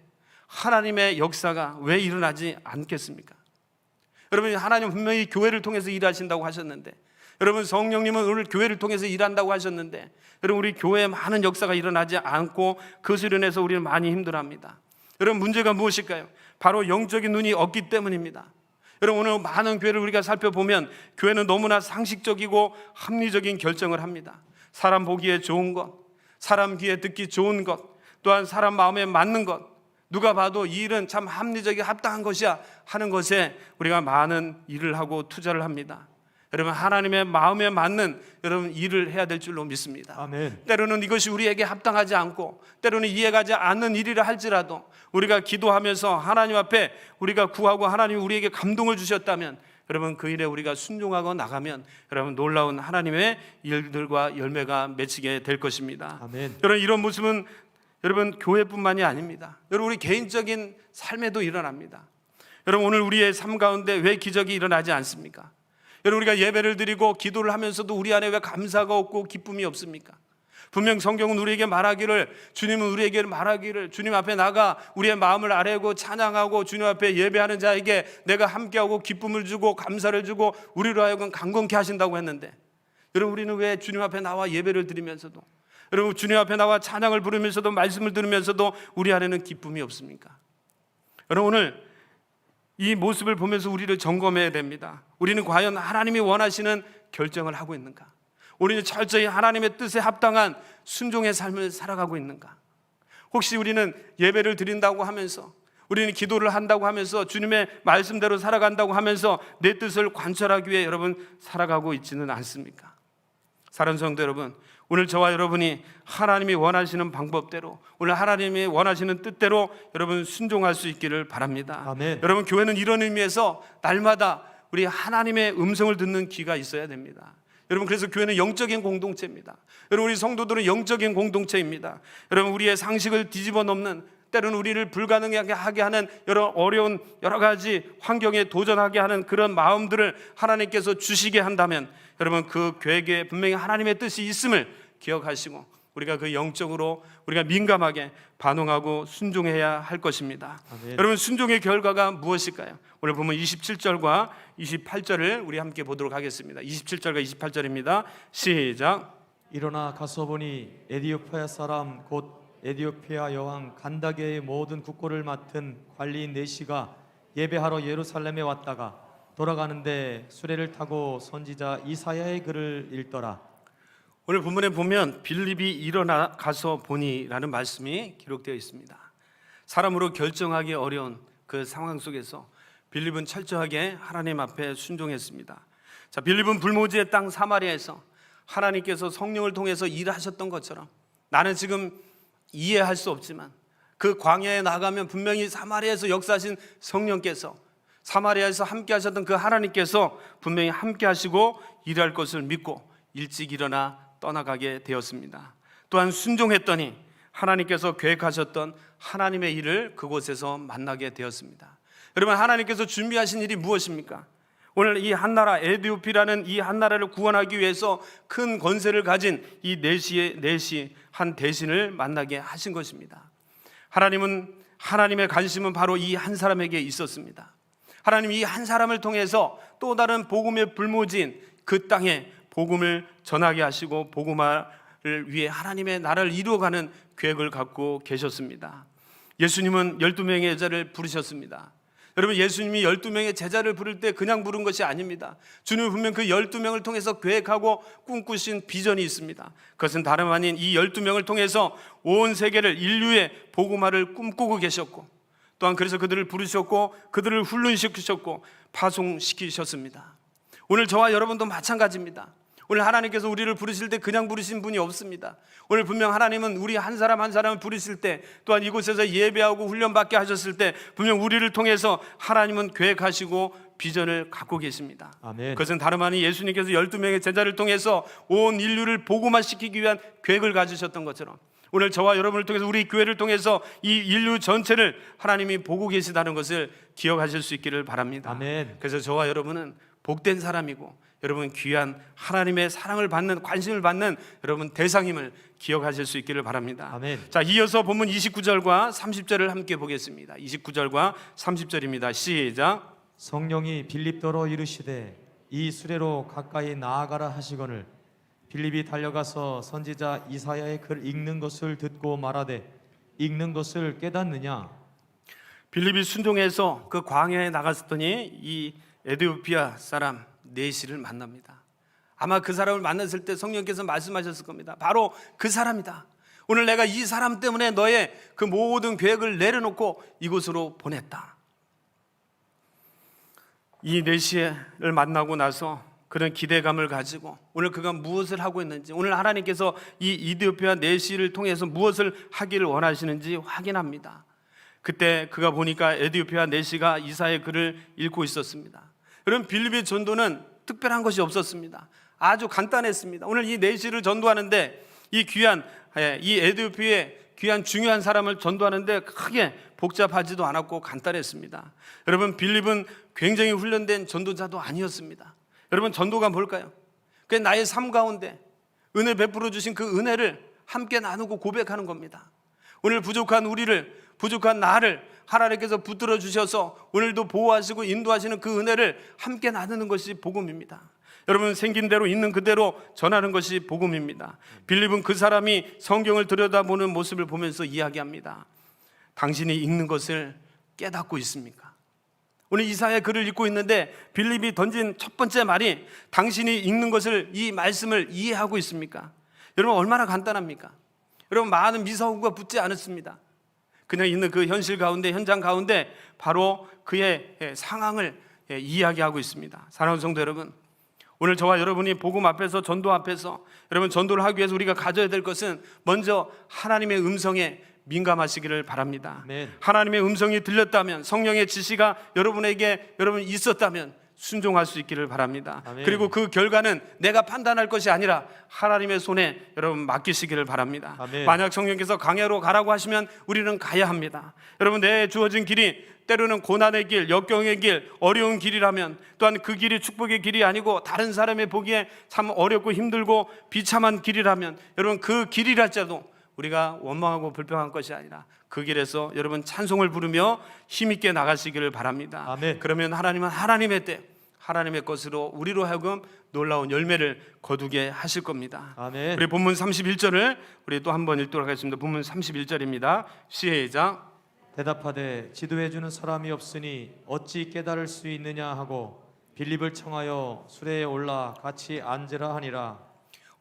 Speaker 2: 하나님의 역사가 왜 일어나지 않겠습니까? 여러분, 하나님 분명히 교회를 통해서 일하신다고 하셨는데, 여러분 성령님은 오늘 교회를 통해서 일한다고 하셨는데, 여러분 우리 교회에 많은 역사가 일어나지 않고 그것으로 인해서 우리는 많이 힘들어합니다. 여러분, 문제가 무엇일까요? 바로 영적인 눈이 없기 때문입니다. 여러분, 오늘 많은 교회를 우리가 살펴보면 교회는 너무나 상식적이고 합리적인 결정을 합니다. 사람 보기에 좋은 것, 사람 귀에 듣기 좋은 것, 또한 사람 마음에 맞는 것, 누가 봐도 이 일은 참 합리적이고 합당한 것이야 하는 것에 우리가 많은 일을 하고 투자를 합니다. 여러분, 하나님의 마음에 맞는 여러분 일을 해야 될 줄로 믿습니다.
Speaker 5: 아멘.
Speaker 2: 때로는 이것이 우리에게 합당하지 않고, 때로는 이해가지 않는 일이라 할지라도 우리가 기도하면서 하나님 앞에 우리가 구하고 하나님이 우리에게 감동을 주셨다면, 여러분 그 일에 우리가 순종하고 나가면 여러분 놀라운 하나님의 일들과 열매가 맺히게 될 것입니다.
Speaker 5: 아멘.
Speaker 2: 여러분, 이런 모습은 여러분 교회뿐만이 아닙니다. 여러분 우리 개인적인 삶에도 일어납니다. 여러분, 오늘 우리의 삶 가운데 왜 기적이 일어나지 않습니까? 여러분, 우리가 예배를 드리고 기도를 하면서도 우리 안에 왜 감사가 없고 기쁨이 없습니까? 분명 성경은 우리에게 말하기를, 주님은 우리에게 말하기를, 주님 앞에 나가 우리의 마음을 아뢰고 찬양하고 주님 앞에 예배하는 자에게 내가 함께하고 기쁨을 주고 감사를 주고 우리로 하여금 강건케 하신다고 했는데, 여러분 우리는 왜 주님 앞에 나와 예배를 드리면서도, 여러분 주님 앞에 나와 찬양을 부르면서도 말씀을 들으면서도 우리 안에는 기쁨이 없습니까? 여러분, 오늘 이 모습을 보면서 우리를 점검해야 됩니다. 우리는 과연 하나님이 원하시는 결정을 하고 있는가? 우리는 철저히 하나님의 뜻에 합당한 순종의 삶을 살아가고 있는가? 혹시 우리는 예배를 드린다고 하면서, 우리는 기도를 한다고 하면서, 주님의 말씀대로 살아간다고 하면서 내 뜻을 관철하기 위해 여러분 살아가고 있지는 않습니까? 사랑하는 성도 여러분, 오늘 저와 여러분이 하나님이 원하시는 방법대로, 오늘 하나님이 원하시는 뜻대로 여러분 순종할 수 있기를 바랍니다.
Speaker 5: 아멘.
Speaker 2: 여러분, 교회는 이런 의미에서 날마다 우리 하나님의 음성을 듣는 귀가 있어야 됩니다. 여러분, 그래서 교회는 영적인 공동체입니다. 여러분, 우리 성도들은 영적인 공동체입니다. 여러분, 우리의 상식을 뒤집어 놓는, 때로는 우리를 불가능하게 하는 여러 가지 환경에 도전하게 하는 그런 마음들을 하나님께서 주시게 한다면, 여러분 그 교회에 분명히 하나님의 뜻이 있음을 기억하시고 우리가 그 영적으로 우리가 민감하게 반응하고 순종해야 할 것입니다.
Speaker 5: 아멘.
Speaker 2: 여러분, 순종의 결과가 무엇일까요? 오늘 보면 27절과 28절을 우리 함께 보도록 하겠습니다. 27절과 28절입니다. 시작.
Speaker 5: 일어나 가서 보니 에디오피아 사람 곧 에디오피아 여왕 간다게의 모든 국고를 맡은 관리인 네시가 예배하러 예루살렘에 왔다가 돌아가는데 수레를 타고 선지자 이사야의 글을 읽더라.
Speaker 2: 오늘 본문에 보면 빌립이 일어나 가서 보니라는 말씀이 기록되어 있습니다. 사람으로 결정하기 어려운 그 상황 속에서 빌립은 철저하게 하나님 앞에 순종했습니다. 자, 빌립은 불모지의 땅 사마리아에서 하나님께서 성령을 통해서 일하셨던 것처럼, 나는 지금 이해할 수 없지만 그 광야에 나가면 분명히 사마리아에서 역사하신 성령께서, 사마리아에서 함께 하셨던 그 하나님께서 분명히 함께 하시고 일할 것을 믿고 일찍 일어나 떠나가게 되었습니다. 또한 순종했더니 하나님께서 계획하셨던 하나님의 일을 그곳에서 만나게 되었습니다. 여러분, 하나님께서 준비하신 일이 무엇입니까? 오늘 이 한 나라, 에디오피라는 이 한 나라를 구원하기 위해서 큰 권세를 가진 이 네시 한 대신을 만나게 하신 것입니다. 하나님의 관심은 바로 이 한 사람에게 있었습니다. 하나님 이 한 사람을 통해서 또 다른 복음의 불모지인 그 땅에 복음을 전하게 하시고 복음화를 위해 하나님의 나라를 이루어가는 계획을 갖고 계셨습니다. 예수님은 12명의 제자를 부르셨습니다. 여러분, 예수님이 12명의 제자를 부를 때 그냥 부른 것이 아닙니다. 주님은 분명 그 12명을 통해서 계획하고 꿈꾸신 비전이 있습니다. 그것은 다름 아닌 이 12명을 통해서 온 세계를, 인류의 복음화를 꿈꾸고 계셨고, 또한 그래서 그들을 부르셨고 그들을 훈련시키셨고 파송시키셨습니다. 오늘 저와 여러분도 마찬가지입니다. 오늘 하나님께서 우리를 부르실 때 그냥 부르신 분이 없습니다. 오늘 분명 하나님은 우리 한 사람 한 사람을 부르실 때, 또한 이곳에서 예배하고 훈련받게 하셨을 때 분명 우리를 통해서 하나님은 계획하시고 비전을 갖고 계십니다.
Speaker 5: 아멘.
Speaker 2: 그것은 다름 아닌 예수님께서 12명의 제자를 통해서 온 인류를 복음화시키기 위한 계획을 가지셨던 것처럼 오늘 저와 여러분을 통해서 우리 교회를 통해서 이 인류 전체를 하나님이 보고 계시다는 것을 기억하실 수 있기를 바랍니다.
Speaker 5: 아멘.
Speaker 2: 그래서 저와 여러분은 복된 사람이고 여러분 귀한 하나님의 사랑을 받는 관심을 받는 여러분 대상임을 기억하실 수 있기를 바랍니다.
Speaker 5: 아멘.
Speaker 2: 자, 이어서 본문 29절과 30절을 함께 보겠습니다. 29절과 30절입니다. 시작.
Speaker 5: 성령이 빌립더로 이르시되 이 수레로 가까이 나아가라 하시거늘 빌립이 달려가서 선지자 이사야의 글 읽는 것을 듣고 말하되 읽는 것을 깨닫느냐.
Speaker 2: 빌립이 순종해서 그 광야에 나갔더니 이 에디오피아 사람 네시를 만납니다. 아마 그 사람을 만났을 때 성령께서 말씀하셨을 겁니다. 바로 그 사람이다. 오늘 내가 이 사람 때문에 너의 그 모든 계획을 내려놓고 이곳으로 보냈다. 이 네시를 만나고 나서 그런 기대감을 가지고 오늘 그가 무엇을 하고 있는지, 오늘 하나님께서 이 이디오피아 네시를 통해서 무엇을 하기를 원하시는지 확인합니다. 그때 그가 보니까 에디오피아 네시가 이사의 글을 읽고 있었습니다. 여러분, 빌립의 전도는 특별한 것이 없었습니다. 아주 간단했습니다. 오늘 이 네시를 전도하는데 이 귀한 이 에디오피아의 귀한 중요한 사람을 전도하는데 크게 복잡하지도 않았고 간단했습니다. 여러분, 빌립은 굉장히 훈련된 전도자도 아니었습니다. 여러분, 전도가 뭘까요? 그 나의 삶 가운데 은혜 베풀어 주신 그 은혜를 함께 나누고 고백하는 겁니다. 오늘 부족한 우리를, 부족한 나를 하나님께서 붙들어 주셔서 오늘도 보호하시고 인도하시는 그 은혜를 함께 나누는 것이 복음입니다. 여러분, 생긴 대로 있는 그대로 전하는 것이 복음입니다. 빌립은 그 사람이 성경을 들여다보는 모습을 보면서 이야기합니다. 당신이 읽는 것을 깨닫고 있습니까? 오늘 이사야의 글을 읽고 있는데 빌립이 던진 첫 번째 말이 당신이 읽는 것을, 이 말씀을 이해하고 있습니까? 여러분, 얼마나 간단합니까? 여러분, 많은 미사오가 붙지 않았습니다. 그냥 있는 그 현실 가운데, 현장 가운데 바로 그의 상황을 이야기하고 있습니다. 사랑하는 성도 여러분, 오늘 저와 여러분이 복음 앞에서, 전도 앞에서 여러분 전도를 하기 위해서 우리가 가져야 될 것은 먼저 하나님의 음성에 민감하시기를 바랍니다.
Speaker 5: 아멘.
Speaker 2: 하나님의 음성이 들렸다면, 성령의 지시가 여러분에게 있었다면 순종할 수 있기를 바랍니다.
Speaker 5: 아멘.
Speaker 2: 그리고 그 결과는 내가 판단할 것이 아니라 하나님의 손에 여러분 맡기시기를 바랍니다.
Speaker 5: 아멘.
Speaker 2: 만약 성령께서 광야로 가라고 하시면 우리는 가야 합니다. 여러분, 내 주어진 길이 때로는 고난의 길, 역경의 길, 어려운 길이라면, 또한 그 길이 축복의 길이 아니고 다른 사람의 보기에 참 어렵고 힘들고 비참한 길이라면, 여러분 그 길이랄지라도 우리가 원망하고 불평한 것이 아니라 그 길에서 여러분 찬송을 부르며 힘있게 나가시기를 바랍니다.
Speaker 5: 아멘.
Speaker 2: 그러면 하나님은 하나님의 때, 하나님의 것으로 우리로 하여금 놀라운 열매를 거두게 하실 겁니다.
Speaker 5: 아멘.
Speaker 2: 우리 본문 31절을 우리 또 한번 읽도록 하겠습니다. 본문 31절입니다. 시작.
Speaker 5: 대답하되 지도해 주는 사람이 없으니 어찌 깨달을 수 있느냐 하고 빌립을 청하여 수레에 올라 같이 앉으라 하니라.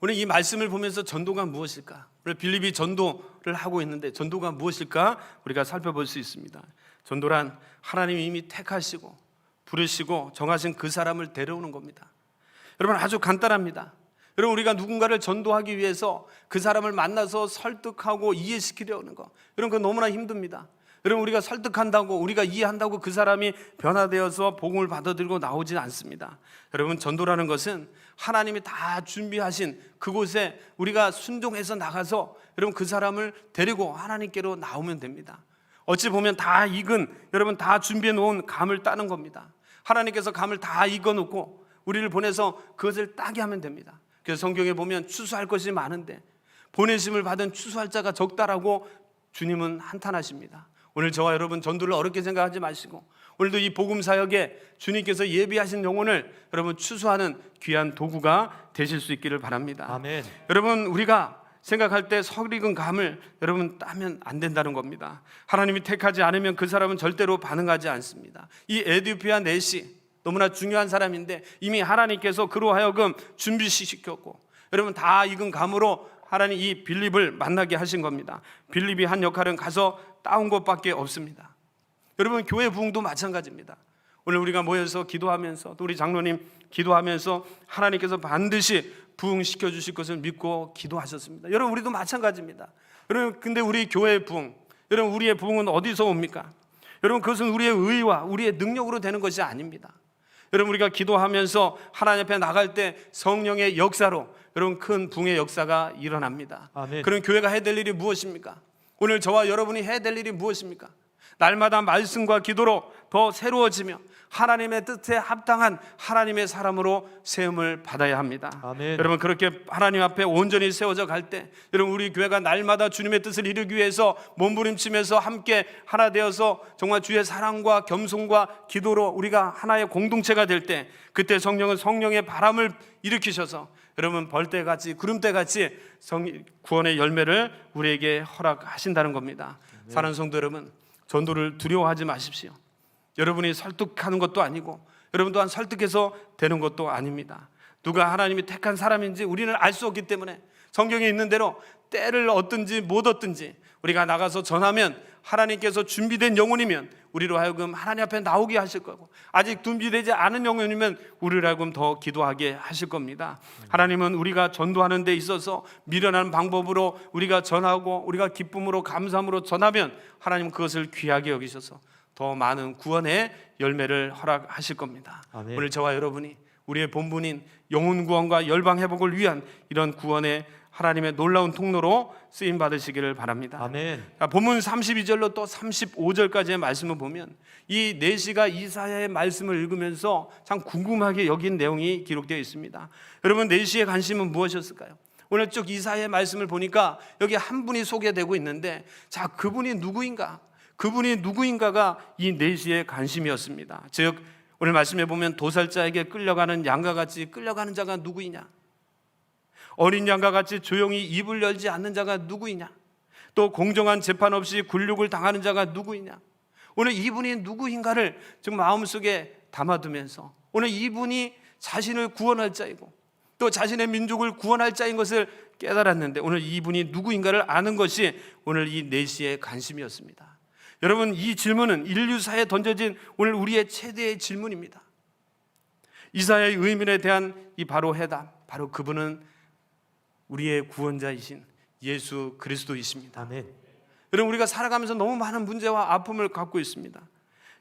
Speaker 2: 오늘 이 말씀을 보면서 전도가 무엇일까? 오늘 빌립이 전도를 하고 있는데 전도가 무엇일까? 우리가 살펴볼 수 있습니다. 전도란 하나님이 이미 택하시고 부르시고 정하신 그 사람을 데려오는 겁니다. 여러분, 아주 간단합니다. 여러분, 우리가 누군가를 전도하기 위해서 그 사람을 만나서 설득하고 이해시키려는 거, 여러분 그거 너무나 힘듭니다. 여러분, 우리가 설득한다고, 우리가 이해한다고 그 사람이 변화되어서 복음을 받아들이고 나오지 않습니다. 여러분, 전도라는 것은 하나님이 다 준비하신 그곳에 우리가 순종해서 나가서 여러분 그 사람을 데리고 하나님께로 나오면 됩니다. 어찌 보면 다 익은, 여러분 다 준비해 놓은 감을 따는 겁니다. 하나님께서 감을 다 익어 놓고 우리를 보내서 그것을 따게 하면 됩니다. 그래서 성경에 보면 추수할 것이 많은데 보내심을 받은 추수할 자가 적다라고 주님은 한탄하십니다. 오늘 저와 여러분 전도를 어렵게 생각하지 마시고 오늘도 이 복음 사역에 주님께서 예비하신 영혼을 여러분 추수하는 귀한 도구가 되실 수 있기를 바랍니다.
Speaker 5: 아멘.
Speaker 2: 여러분, 우리가 생각할 때 설익은 감을 여러분 따면 안 된다는 겁니다. 하나님이 택하지 않으면 그 사람은 절대로 반응하지 않습니다. 이 에디오피아 네시 너무나 중요한 사람인데 이미 하나님께서 그로 하여금 준비시켰고 여러분 다 익은 감으로 하나님 이 빌립을 만나게 하신 겁니다. 빌립이 한 역할은 가서 따온 것밖에 없습니다. 여러분, 교회 부흥도 마찬가지입니다. 오늘 우리가 모여서 기도하면서 또 우리 장로님 기도하면서 하나님께서 반드시 부흥시켜 주실 것을 믿고 기도하셨습니다. 여러분, 우리도 마찬가지입니다. 여러분, 근데 우리 교회의 부흥, 여러분 우리의 부흥은 어디서 옵니까? 여러분, 그것은 우리의 의와 우리의 능력으로 되는 것이 아닙니다. 여러분 우리가 기도하면서 하나님 앞에 나갈 때 성령의 역사로 여러분 큰 붕의 역사가 일어납니다.
Speaker 5: 아멘.
Speaker 2: 그럼 교회가 해야 될 일이 무엇입니까? 오늘 저와 여러분이 해야 될 일이 무엇입니까? 날마다 말씀과 기도로 더 새로워지며 하나님의 뜻에 합당한 하나님의 사람으로 세움을 받아야 합니다.
Speaker 5: 아멘.
Speaker 2: 여러분 그렇게 하나님 앞에 온전히 세워져 갈 때 여러분 우리 교회가 날마다 주님의 뜻을 이루기 위해서 몸부림치면서 함께 하나 되어서 정말 주의 사랑과 겸손과 기도로 우리가 하나의 공동체가 될 때 그때 성령은 성령의 바람을 일으키셔서 여러분 벌떼같이 구름대같이 구원의 열매를 우리에게 허락하신다는 겁니다. 사랑하는 성도 여러분, 전도를 두려워하지 마십시오. 여러분이 설득하는 것도 아니고 여러분 또한 설득해서 되는 것도 아닙니다. 누가 하나님이 택한 사람인지 우리는 알 수 없기 때문에 성경에 있는 대로 때를 얻든지 못 얻든지 우리가 나가서 전하면 하나님께서 준비된 영혼이면 우리로 하여금 하나님 앞에 나오게 하실 거고 아직 준비되지 않은 영혼이면 우리로 하여금 더 기도하게 하실 겁니다. 하나님은 우리가 전도하는 데 있어서 미련한 방법으로 우리가 전하고 우리가 기쁨으로 감사함으로 전하면 하나님은 그것을 귀하게 여기셔서 더 많은 구원의 열매를 허락하실 겁니다.
Speaker 5: 아멘.
Speaker 2: 오늘 저와 여러분이 우리의 본분인 영혼 구원과 열방 회복을 위한 이런 구원의 하나님의 놀라운 통로로 쓰임 받으시기를 바랍니다.
Speaker 5: 아멘.
Speaker 2: 본문 32절로 또 35절까지의 말씀을 보면 이 내시가 이사야의 말씀을 읽으면서 참 궁금하게 여긴 내용이 기록되어 있습니다. 여러분 내시의 관심은 무엇이었을까요? 오늘 쭉 이사야의 말씀을 보니까 여기 한 분이 소개되고 있는데 자 그분이 누구인가? 그분이 누구인가가 이 내시의 관심이었습니다. 즉 오늘 말씀해 보면 도살자에게 끌려가는 양과 같이 끌려가는 자가 누구이냐? 어린 양과 같이 조용히 입을 열지 않는 자가 누구이냐? 또 공정한 재판 없이 굴욕을 당하는 자가 누구이냐? 오늘 이분이 누구인가를 지금 마음속에 담아두면서 오늘 이분이 자신을 구원할 자이고 또 자신의 민족을 구원할 자인 것을 깨달았는데 오늘 이분이 누구인가를 아는 것이 오늘 이 내시의 관심이었습니다. 여러분 이 질문은 인류사에 던져진 오늘 우리의 최대의 질문입니다. 이사야의 의문에 대한 이 바로 해답, 바로 그분은 우리의 구원자이신 예수 그리스도이십니다.
Speaker 5: 아멘.
Speaker 2: 여러분 우리가 살아가면서 너무 많은 문제와 아픔을 갖고 있습니다.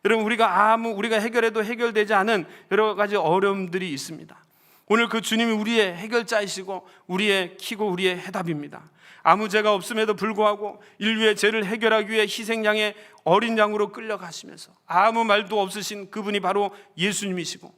Speaker 2: 여러분 우리가 해결해도 해결되지 않은 여러 가지 어려움들이 있습니다. 오늘 그 주님이 우리의 해결자이시고 우리의 키고 우리의 해답입니다. 아무 죄가 없음에도 불구하고 인류의 죄를 해결하기 위해 희생양의 어린 양으로 끌려가시면서 아무 말도 없으신 그분이 바로 예수님이시고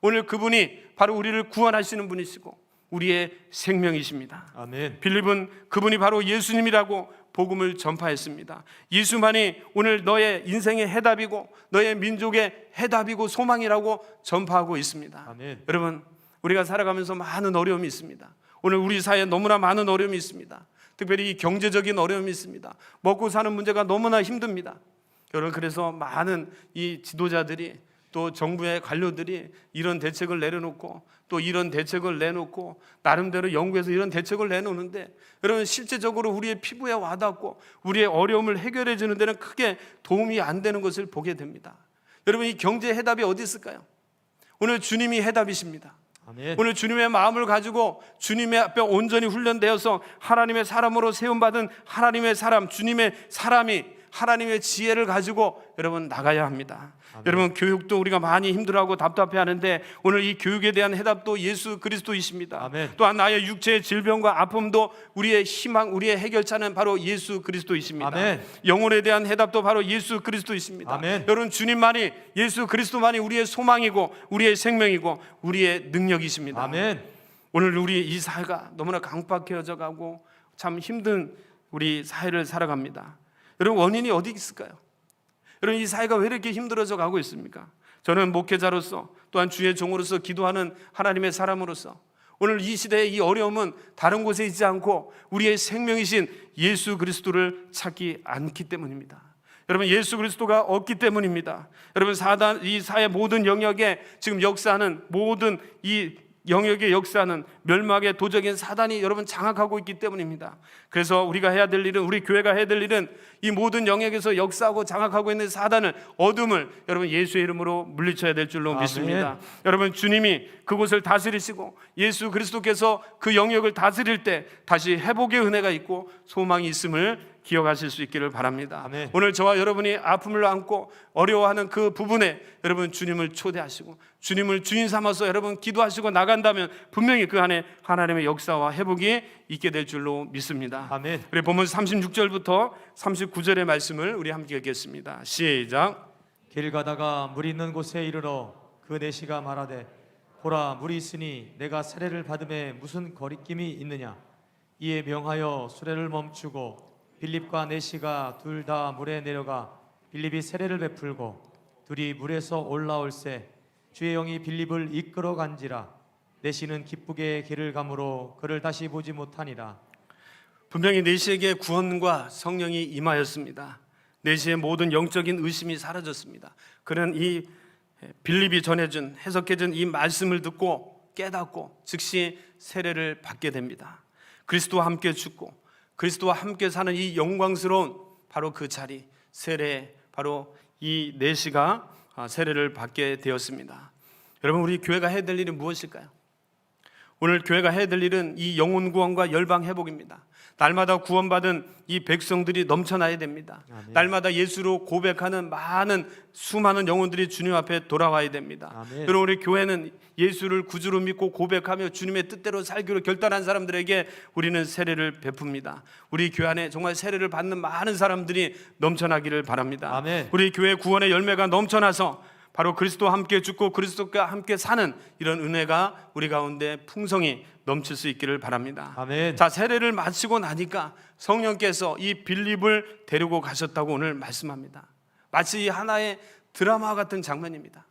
Speaker 2: 오늘 그분이 바로 우리를 구원하시는 분이시고 우리의 생명이십니다.
Speaker 5: 아멘.
Speaker 2: 빌립은 그분이 바로 예수님이라고 복음을 전파했습니다. 예수만이 오늘 너의 인생의 해답이고 너의 민족의 해답이고 소망이라고 전파하고 있습니다.
Speaker 5: 아멘.
Speaker 2: 여러분 우리가 살아가면서 많은 어려움이 있습니다. 오늘 우리 사회에 너무나 많은 어려움이 있습니다. 특별히 이 경제적인 어려움이 있습니다. 먹고 사는 문제가 너무나 힘듭니다. 여러분 그래서 많은 이 지도자들이 또 정부의 관료들이 이런 대책을 내려놓고 또 이런 대책을 내놓고 나름대로 연구해서 이런 대책을 내놓는데 여러분 실제적으로 우리의 피부에 와닿고 우리의 어려움을 해결해 주는 데는 크게 도움이 안 되는 것을 보게 됩니다. 여러분 이 경제 해답이 어디 있을까요? 오늘 주님이 해답이십니다.
Speaker 5: 아멘.
Speaker 2: 오늘 주님의 마음을 가지고 주님의 앞에 온전히 훈련되어서 하나님의 사람으로 세움받은 하나님의 사람, 주님의 사람이 하나님의 지혜를 가지고 여러분 나가야 합니다.
Speaker 5: 아멘.
Speaker 2: 여러분 교육도 우리가 많이 힘들어하고 답답해하는데 오늘 이 교육에 대한 해답도 예수 그리스도이십니다.
Speaker 5: 아멘.
Speaker 2: 또한 나의 육체의 질병과 아픔도 우리의 희망, 우리의 해결자는 바로 예수 그리스도이십니다.
Speaker 5: 아멘.
Speaker 2: 영혼에 대한 해답도 바로 예수 그리스도이십니다.
Speaker 5: 아멘.
Speaker 2: 여러분 주님만이 예수 그리스도만이 우리의 소망이고 우리의 생명이고 우리의 능력이십니다.
Speaker 5: 아멘.
Speaker 2: 오늘 우리 이 사회가 너무나 강박해져 가고 참 힘든 우리 사회를 살아갑니다. 여러분 원인이 어디 있을까요? 여러분 이 사회가 왜 이렇게 힘들어져 가고 있습니까? 저는 목회자로서 또한 주의 종으로서 기도하는 하나님의 사람으로서 오늘 이 시대의 이 어려움은 다른 곳에 있지 않고 우리의 생명이신 예수 그리스도를 찾기 않기 때문입니다. 여러분 예수 그리스도가 없기 때문입니다. 여러분 사단 이 사회 모든 영역에 지금 역사하는 모든 이 영역의 역사는 멸망의 도적인 사단이 여러분 장악하고 있기 때문입니다. 그래서 우리가 해야 될 일은 우리 교회가 해야 될 일은 이 모든 영역에서 역사하고 장악하고 있는 사단을 어둠을 여러분 예수의 이름으로 물리쳐야 될 줄로
Speaker 5: 아멘.
Speaker 2: 믿습니다. 여러분 주님이 그곳을 다스리시고 예수 그리스도께서 그 영역을 다스릴 때 다시 회복의 은혜가 있고 소망이 있음을 기억하실 수 있기를 바랍니다.
Speaker 5: 아멘.
Speaker 2: 오늘 저와 여러분이 아픔을 안고 어려워하는 그 부분에 여러분 주님을 초대하시고 주님을 주인 삼아서 여러분 기도하시고 나간다면 분명히 그 안에 하나님의 역사와 회복이 있게 될 줄로 믿습니다.
Speaker 5: 아멘.
Speaker 2: 우리 본문 36절부터 39절의 말씀을 우리 함께 읽겠습니다. 시작.
Speaker 5: 길 가다가 물 있는 곳에 이르러 그 내시가 말하되 보라 물이 있으니 내가 세례를 받음에 무슨 거리낌이 있느냐. 이에 명하여 수레를 멈추고 빌립과 내시가 둘 다 물에 내려가 빌립이 세례를 베풀고 둘이 물에서 올라올새 주의 영이 빌립을 이끌어 간지라. 내시는 기쁘게 길을 가므로 그를 다시 보지 못하니라.
Speaker 2: 분명히 내시에게 구원과 성령이 임하였습니다. 내시의 모든 영적인 의심이 사라졌습니다. 그는 이 빌립이 전해준 해석해준 이 말씀을 듣고 깨닫고 즉시 세례를 받게 됩니다. 그리스도와 함께 죽고 그리스도와 함께 사는 이 영광스러운 바로 그 자리 세례, 바로 이 내시가 세례를 받게 되었습니다. 여러분, 우리 교회가 해야 될 일은 무엇일까요? 오늘 교회가 해야 될 일은 이 영혼 구원과 열방 회복입니다. 날마다 구원받은 이 백성들이 넘쳐나야 됩니다.
Speaker 5: 아멘.
Speaker 2: 날마다 예수로 고백하는 수많은 영혼들이 주님 앞에 돌아와야 됩니다.
Speaker 5: 아멘.
Speaker 2: 여러분, 우리 교회는 예수를 구주로 믿고 고백하며 주님의 뜻대로 살기로 결단한 사람들에게 우리는 세례를 베풉니다. 우리 교회 안에 정말 세례를 받는 많은 사람들이 넘쳐나기를 바랍니다.
Speaker 5: 아멘.
Speaker 2: 우리 교회 구원의 열매가 넘쳐나서 바로 그리스도와 함께 죽고 그리스도와 함께 사는 이런 은혜가 우리 가운데 풍성히 넘칠 수 있기를 바랍니다.
Speaker 5: 아멘.
Speaker 2: 자, 세례를 마치고 나니까 성령께서 이 빌립을 데리고 가셨다고 오늘 말씀합니다. 마치 하나의 드라마 같은 장면입니다.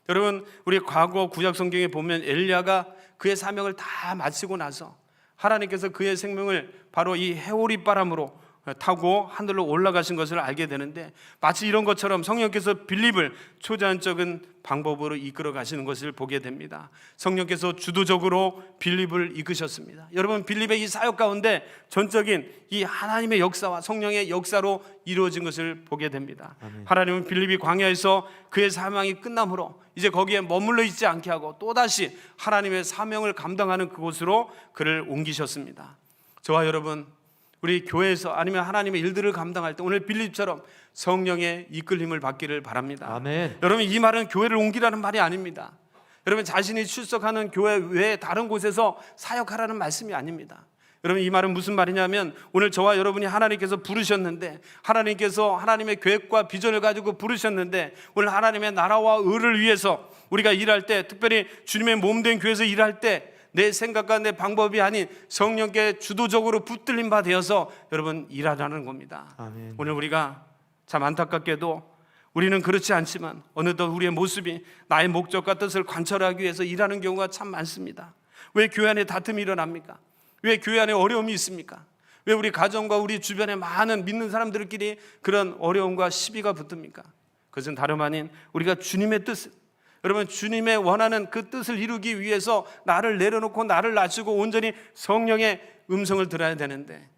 Speaker 2: 여러분, 우리 과거 구약 성경에 보면 엘리야가 그의 사명을 다 마치고 나서 하나님께서 그의 생명을 바로 이 해오리 바람으로 타고 하늘로 올라가신 것을 알게 되는데, 마치 이런 것처럼 성령께서 빌립을 초자연적인 방법으로 이끌어 가시는 것을 보게 됩니다. 성령께서 주도적으로 빌립을 이끄셨습니다. 여러분, 빌립의 이 사역 가운데 전적인 이 하나님의 역사와 성령의 역사로 이루어진 것을 보게 됩니다.
Speaker 5: 아멘.
Speaker 2: 하나님은 빌립이 광야에서 그의 사명이 끝남으로 이제 거기에 머물러 있지 않게 하고 또다시 하나님의 사명을 감당하는 그곳으로 그를 옮기셨습니다. 저와 여러분, 우리 교회에서 아니면 하나님의 일들을 감당할 때 오늘 빌립처럼 성령의 이끌림을 받기를 바랍니다.
Speaker 5: 아멘.
Speaker 2: 여러분, 이 말은 교회를 옮기라는 말이 아닙니다. 여러분, 자신이 출석하는 교회 외에 다른 곳에서 사역하라는 말씀이 아닙니다. 여러분, 이 말은 무슨 말이냐면 오늘 저와 여러분이 하나님께서 부르셨는데, 하나님께서 하나님의 계획과 비전을 가지고 부르셨는데, 오늘 하나님의 나라와 의를 위해서 우리가 일할 때, 특별히 주님의 몸된 교회에서 일할 때 내 생각과 내 방법이 아닌 성령께 주도적으로 붙들림 바 되어서 여러분 일하라는 겁니다.
Speaker 5: 아멘.
Speaker 2: 오늘 우리가 참 안타깝게도 우리는 그렇지 않지만 어느덧 우리의 모습이 나의 목적과 뜻을 관철하기 위해서 일하는 경우가 참 많습니다. 왜 교회 안에 다툼이 일어납니까? 왜 교회 안에 어려움이 있습니까? 왜 우리 가정과 우리 주변에 많은 믿는 사람들끼리 그런 어려움과 시비가 붙습니까? 그것은 다름 아닌 우리가 주님의 뜻을, 여러분, 주님의 원하는 그 뜻을 이루기 위해서 나를 내려놓고 나를 낮추고 온전히 성령의 음성을 들어야 되는데,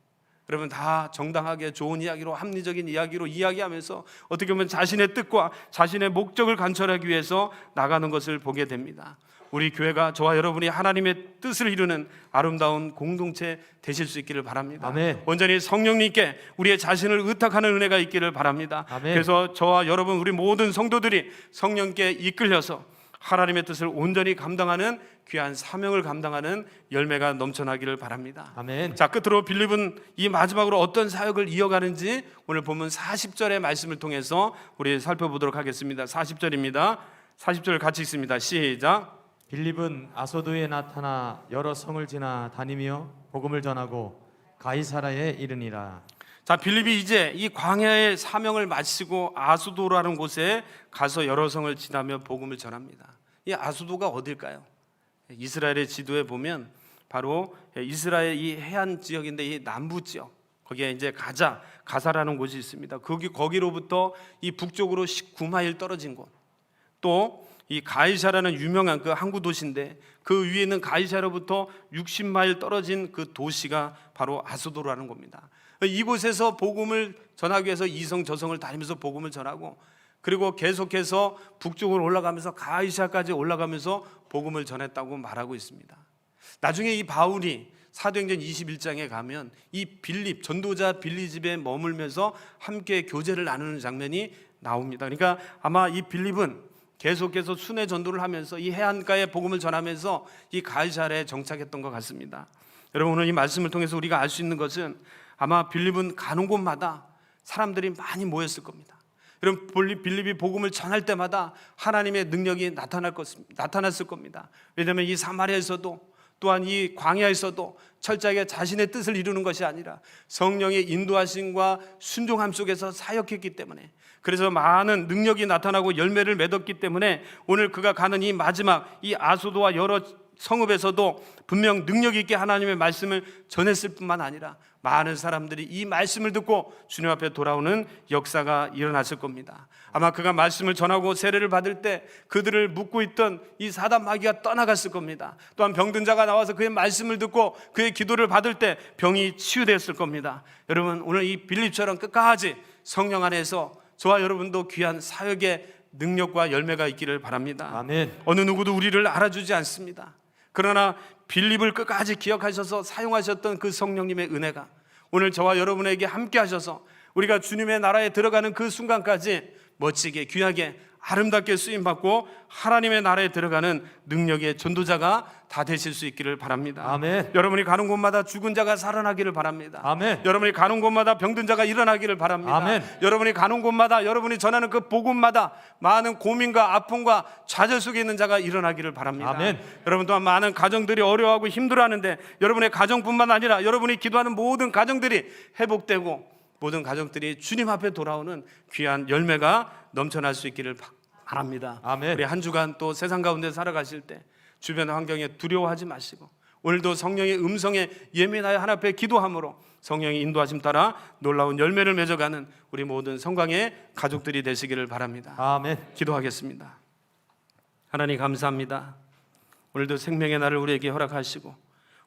Speaker 2: 여러분, 다 정당하게 좋은 이야기로, 합리적인 이야기로 이야기하면서 어떻게 보면 자신의 뜻과 자신의 목적을 관철하기 위해서 나가는 것을 보게 됩니다. 우리 교회가 저와 여러분이 하나님의 뜻을 이루는 아름다운 공동체 되실 수 있기를 바랍니다.
Speaker 5: 아멘.
Speaker 2: 온전히 성령님께 우리의 자신을 의탁하는 은혜가 있기를 바랍니다.
Speaker 5: 아멘.
Speaker 2: 그래서 저와 여러분, 우리 모든 성도들이 성령께 이끌려서 하나님의 뜻을 온전히 감당하는 귀한 사명을 감당하는 열매가 넘쳐나기를 바랍니다.
Speaker 5: 아멘.
Speaker 2: 자, 끝으로 빌립은 이 마지막으로 어떤 사역을 이어가는지 오늘 보면 40절의 말씀을 통해서 우리 살펴보도록 하겠습니다. 40절입니다. 40절 같이 읽습니다. 시작.
Speaker 5: 빌립은 아소도에 나타나 여러 성을 지나 다니며 복음을 전하고 가이사라에 이르니라.
Speaker 2: 자, 빌립이 이제 이 광야의 사명을 마치고 아소도라는 곳에 가서 여러 성을 지나며 복음을 전합니다. 이 아소도가 어딜까요? 이스라엘의 지도에 보면 바로 이스라엘 이 해안 지역인데 이 남부 지역, 거기에 이제 가사라는 곳이 있습니다. 거기로부터 이 북쪽으로 19마일 떨어진 곳, 또 이 가이사라는 유명한 그 항구 도시인데 그 위에 있는 가이사로부터 60마일 떨어진 그 도시가 바로 아소도라는 겁니다. 이곳에서 복음을 전하기 위해서 이성 저성을 다니면서 복음을 전하고, 그리고 계속해서 북쪽으로 올라가면서 가이사까지 올라가면서 복음을 전했다고 말하고 있습니다. 나중에 이 바울이 사도행전 21장에 가면 이 빌립, 전도자 빌립 집에 머물면서 함께 교제를 나누는 장면이 나옵니다. 그러니까 아마 이 빌립은 계속해서 순회 전도를 하면서 이 해안가에 복음을 전하면서 이 가이사랴에 정착했던 것 같습니다. 여러분, 오늘 이 말씀을 통해서 우리가 알 수 있는 것은 아마 빌립은 가는 곳마다 사람들이 많이 모였을 겁니다. 여러분, 빌립이 복음을 전할 때마다 하나님의 능력이 나타났을 겁니다. 왜냐하면 이 사마리아에서도 또한 이 광야에서도 철저하게 자신의 뜻을 이루는 것이 아니라 성령의 인도하심과 순종함 속에서 사역했기 때문에, 그래서 많은 능력이 나타나고 열매를 맺었기 때문에 오늘 그가 가는 이 마지막 이 아소도와 여러 성읍에서도 분명 능력 있게 하나님의 말씀을 전했을 뿐만 아니라 많은 사람들이 이 말씀을 듣고 주님 앞에 돌아오는 역사가 일어났을 겁니다. 아마 그가 말씀을 전하고 세례를 받을 때 그들을 묶고 있던 이 사단 마귀가 떠나갔을 겁니다. 또한 병든 자가 나와서 그의 말씀을 듣고 그의 기도를 받을 때 병이 치유되었을 겁니다. 여러분, 오늘 이 빌립처럼 끝까지 성령 안에서 저와 여러분도 귀한 사역의 능력과 열매가 있기를 바랍니다.
Speaker 5: 아멘.
Speaker 2: 어느 누구도 우리를 알아주지 않습니다. 그러나 빌립을 끝까지 기억하셔서 사용하셨던 그 성령님의 은혜가 오늘 저와 여러분에게 함께 하셔서 우리가 주님의 나라에 들어가는 그 순간까지 멋지게 귀하게 아름답게 쓰임받고 하나님의 나라에 들어가는 능력의 전도자가 다 되실 수 있기를 바랍니다.
Speaker 5: 아멘.
Speaker 2: 여러분이 가는 곳마다 죽은 자가 살아나기를 바랍니다.
Speaker 5: 아멘.
Speaker 2: 여러분이 가는 곳마다 병든 자가 일어나기를 바랍니다.
Speaker 5: 아멘.
Speaker 2: 여러분이 가는 곳마다 여러분이 전하는 그 복음마다 많은 고민과 아픔과 좌절 속에 있는 자가 일어나기를 바랍니다.
Speaker 5: 아멘.
Speaker 2: 여러분, 또한 많은 가정들이 어려워하고 힘들어하는데 여러분의 가정뿐만 아니라 여러분이 기도하는 모든 가정들이 회복되고 모든 가정들이 주님 앞에 돌아오는 귀한 열매가 넘쳐날 수 있기를 바랍니다.
Speaker 5: 아멘.
Speaker 2: 우리 한 주간 또 세상 가운데 살아가실 때 주변 환경에 두려워하지 마시고 오늘도 성령의 음성에 예민하여 하나님 앞에 기도함으로 성령의 인도하심 따라 놀라운 열매를 맺어가는 우리 모든 성광의 가족들이 되시기를 바랍니다.
Speaker 5: 아멘.
Speaker 2: 기도하겠습니다. 하나님, 감사합니다. 오늘도 생명의 날을 우리에게 허락하시고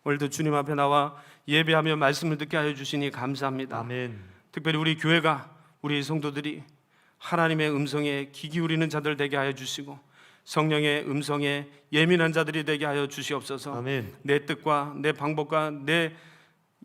Speaker 2: 오늘도 주님 앞에 나와 예배하며 말씀을 듣게 하여 주시니 감사합니다.
Speaker 5: 아멘.
Speaker 2: 특별히 우리 교회가, 우리 성도들이 하나님의 음성에 귀 기울이는 자들 되게 하여 주시고 성령의 음성에 예민한 자들이 되게 하여 주시옵소서.
Speaker 5: 아멘.
Speaker 2: 내 뜻과 내 방법과 내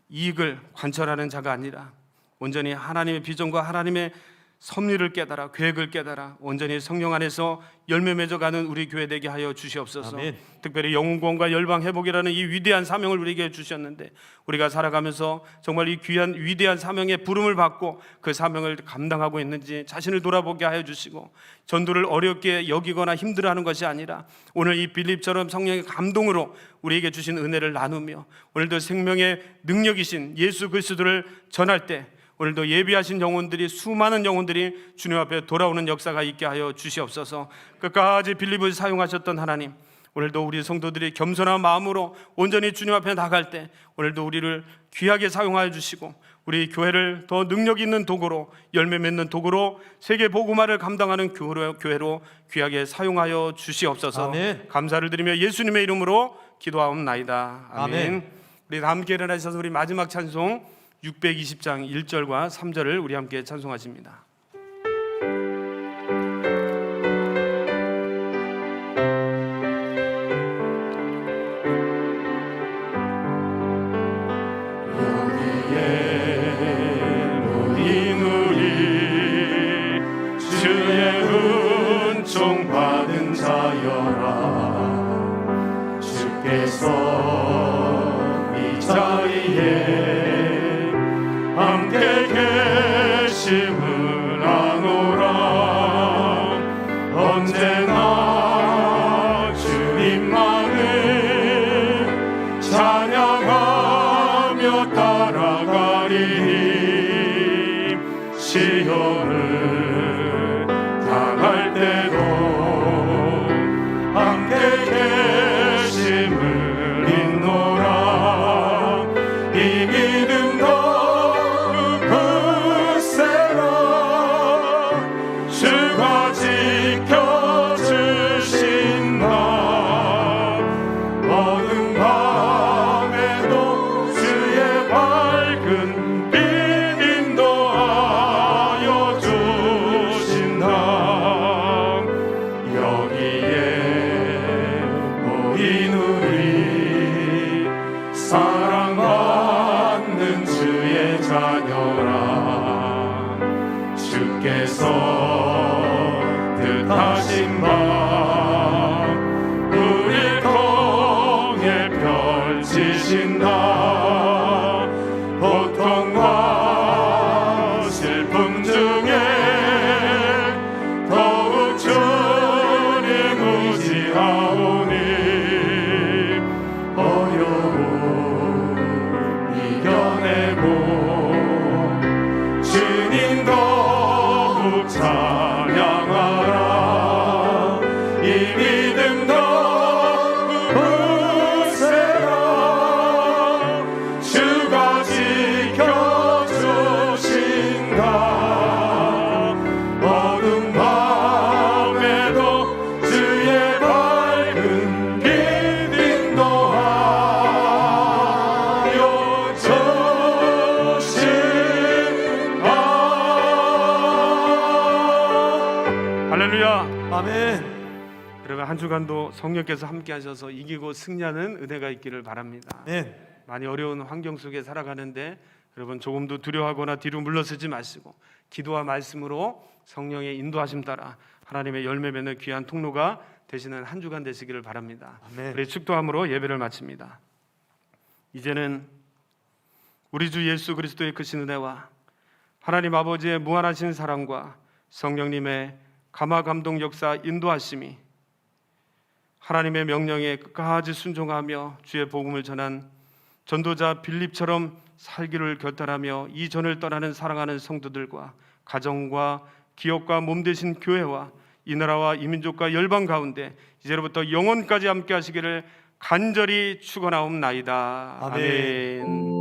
Speaker 2: 이익을 관철하는 자가 아니라 온전히 하나님의 비전과 하나님의 섭리를 깨달아 계획을 깨달아 온전히 성령 안에서 열매 맺어가는 우리 교회 되게 하여 주시옵소서.
Speaker 5: 아멘.
Speaker 2: 특별히 영혼구원과 열방 회복이라는 이 위대한 사명을 우리에게 주셨는데 우리가 살아가면서 정말 이 귀한 위대한 사명의 부름을 받고 그 사명을 감당하고 있는지 자신을 돌아보게 하여 주시고 전도를 어렵게 여기거나 힘들어하는 것이 아니라 오늘 이 빌립처럼 성령의 감동으로 우리에게 주신 은혜를 나누며 오늘도 생명의 능력이신 예수 그리스도를 전할 때 오늘도 예비하신 영혼들이 수많은 영혼들이 주님 앞에 돌아오는 역사가 있게 하여 주시옵소서. 끝까지 빌립을 사용하셨던 하나님, 오늘도 우리 성도들이 겸손한 마음으로 온전히 주님 앞에 나갈 때 오늘도 우리를 귀하게 사용하여 주시고 우리 교회를 더 능력 있는 도구로 열매 맺는 도구로 세계 복음화를 감당하는 교회로 귀하게 사용하여 주시옵소서.
Speaker 5: 아멘.
Speaker 2: 감사를 드리며 예수님의 이름으로 기도하옵나이다. 아멘.
Speaker 5: 아멘.
Speaker 2: 우리 다 함께 일어나셔서 우리 마지막 찬송 620장 1절과 3절을 우리 함께 찬송하십니다.
Speaker 4: 주의 은총 받은 자여라 주께서 이 자리에 함께 계심을 아노라 언제나 주님만을 찬양하며 따라가리니 시온을 당할 때도 함께 계심을 인노라 이 믿음 더욱 굳세라 주가 지켜주신다 어두운 밤에도 주의
Speaker 2: 주께서 뜻하신 바 우리 통해 펼치신 나 고통과 슬픔 중에 더욱 주님 의지하오니 어려움 이겨내고 주님 더욱 찬양하라 이 믿음 더욱 굳세라 주가 지켜주신다 어두운 밤에도 주의 밝은 빛 인도하여 주신다. 할렐루야.
Speaker 5: 아멘.
Speaker 2: 여러분 한 주간도 성령께서 함께 하셔서 이기고 승리하는 은혜가 있기를 바랍니다.
Speaker 5: 아멘.
Speaker 2: 많이 어려운 환경 속에 살아가는데 여러분 조금도 두려워하거나 뒤로 물러서지 마시고 기도와 말씀으로 성령의 인도하심 따라 하나님의 열매 맺는 귀한 통로가 되시는 한 주간 되시기를 바랍니다.
Speaker 5: 아멘.
Speaker 2: 우리 축도함으로 예배를 마칩니다. 이제는 우리 주 예수 그리스도의 크신 은혜와 하나님 아버지의 무한하신 사랑과 성령님의 감화 감동 역사 인도하심이 하나님의 명령에 끝까지 순종하며 주의 복음을 전한 전도자 빌립처럼 살기를 결단하며 이 전을 떠나는 사랑하는 성도들과 가정과 기업과 몸 되신 교회와 이 나라와 이 민족과 열방 가운데 이제로부터 영원까지 함께 하시기를 간절히 축원하옵나이다.
Speaker 5: 아멘.
Speaker 2: 아멘.